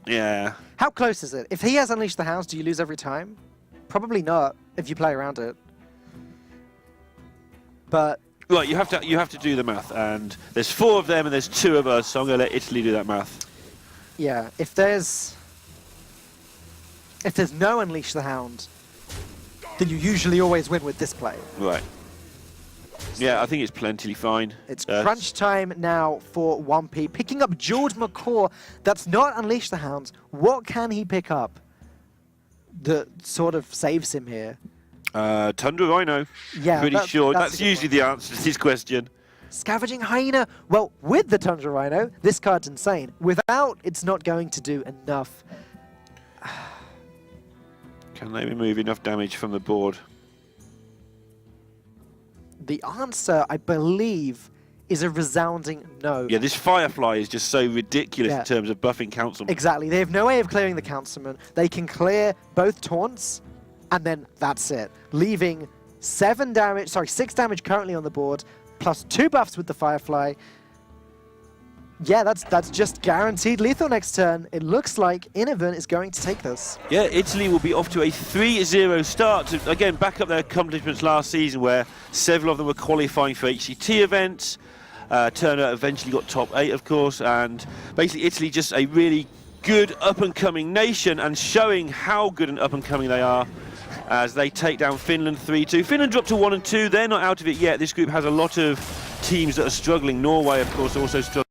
S1: Yeah.
S2: How close is it? If he has Unleashed the Hounds, do you lose every time? Probably not if you play around it. But
S1: Right, you have to do the math, and there's 4 of them and there's 2 of us, so I'm going to let Italy do that math.
S2: yeah, if there's no Unleash the Hound, then you usually always win with this play.
S1: Right. Yeah, I think it's plentifully fine.
S2: It's crunch time now for 1P. Picking up George McCaw. That's not Unleash the Hounds. What can he pick up that sort of saves him here?
S1: Tundra Rhino.
S2: Yeah,
S1: Pretty sure.
S2: that's
S1: That's usually the answer to this question.
S2: Scavenging Hyena. Well, with the Tundra Rhino, this card's insane. Without, it's not going to do enough.
S1: Can they remove enough damage from the board?
S2: The answer, I believe, is a resounding no.
S1: Yeah, this Firefly is just so ridiculous in terms of buffing Councilman.
S2: Exactly. They have no way of clearing the Councilman. They can clear both taunts, and then that's it. Leaving 6 damage currently on the board, plus 2 buffs with the Firefly. Yeah, that's just guaranteed lethal next turn. It looks like Innovan is going to take this.
S1: Yeah, Italy will be off to a 3-0 start to, again, back up their accomplishments last season, where several of them were qualifying for HCT events. Turner eventually got top 8, of course, and basically Italy just a really good up-and-coming nation, and showing how good and up-and-coming they are as they take down Finland 3-2. Finland dropped to 1 and 2. They're not out of it yet. This group has a lot of teams that are struggling. Norway, of course, also struggling.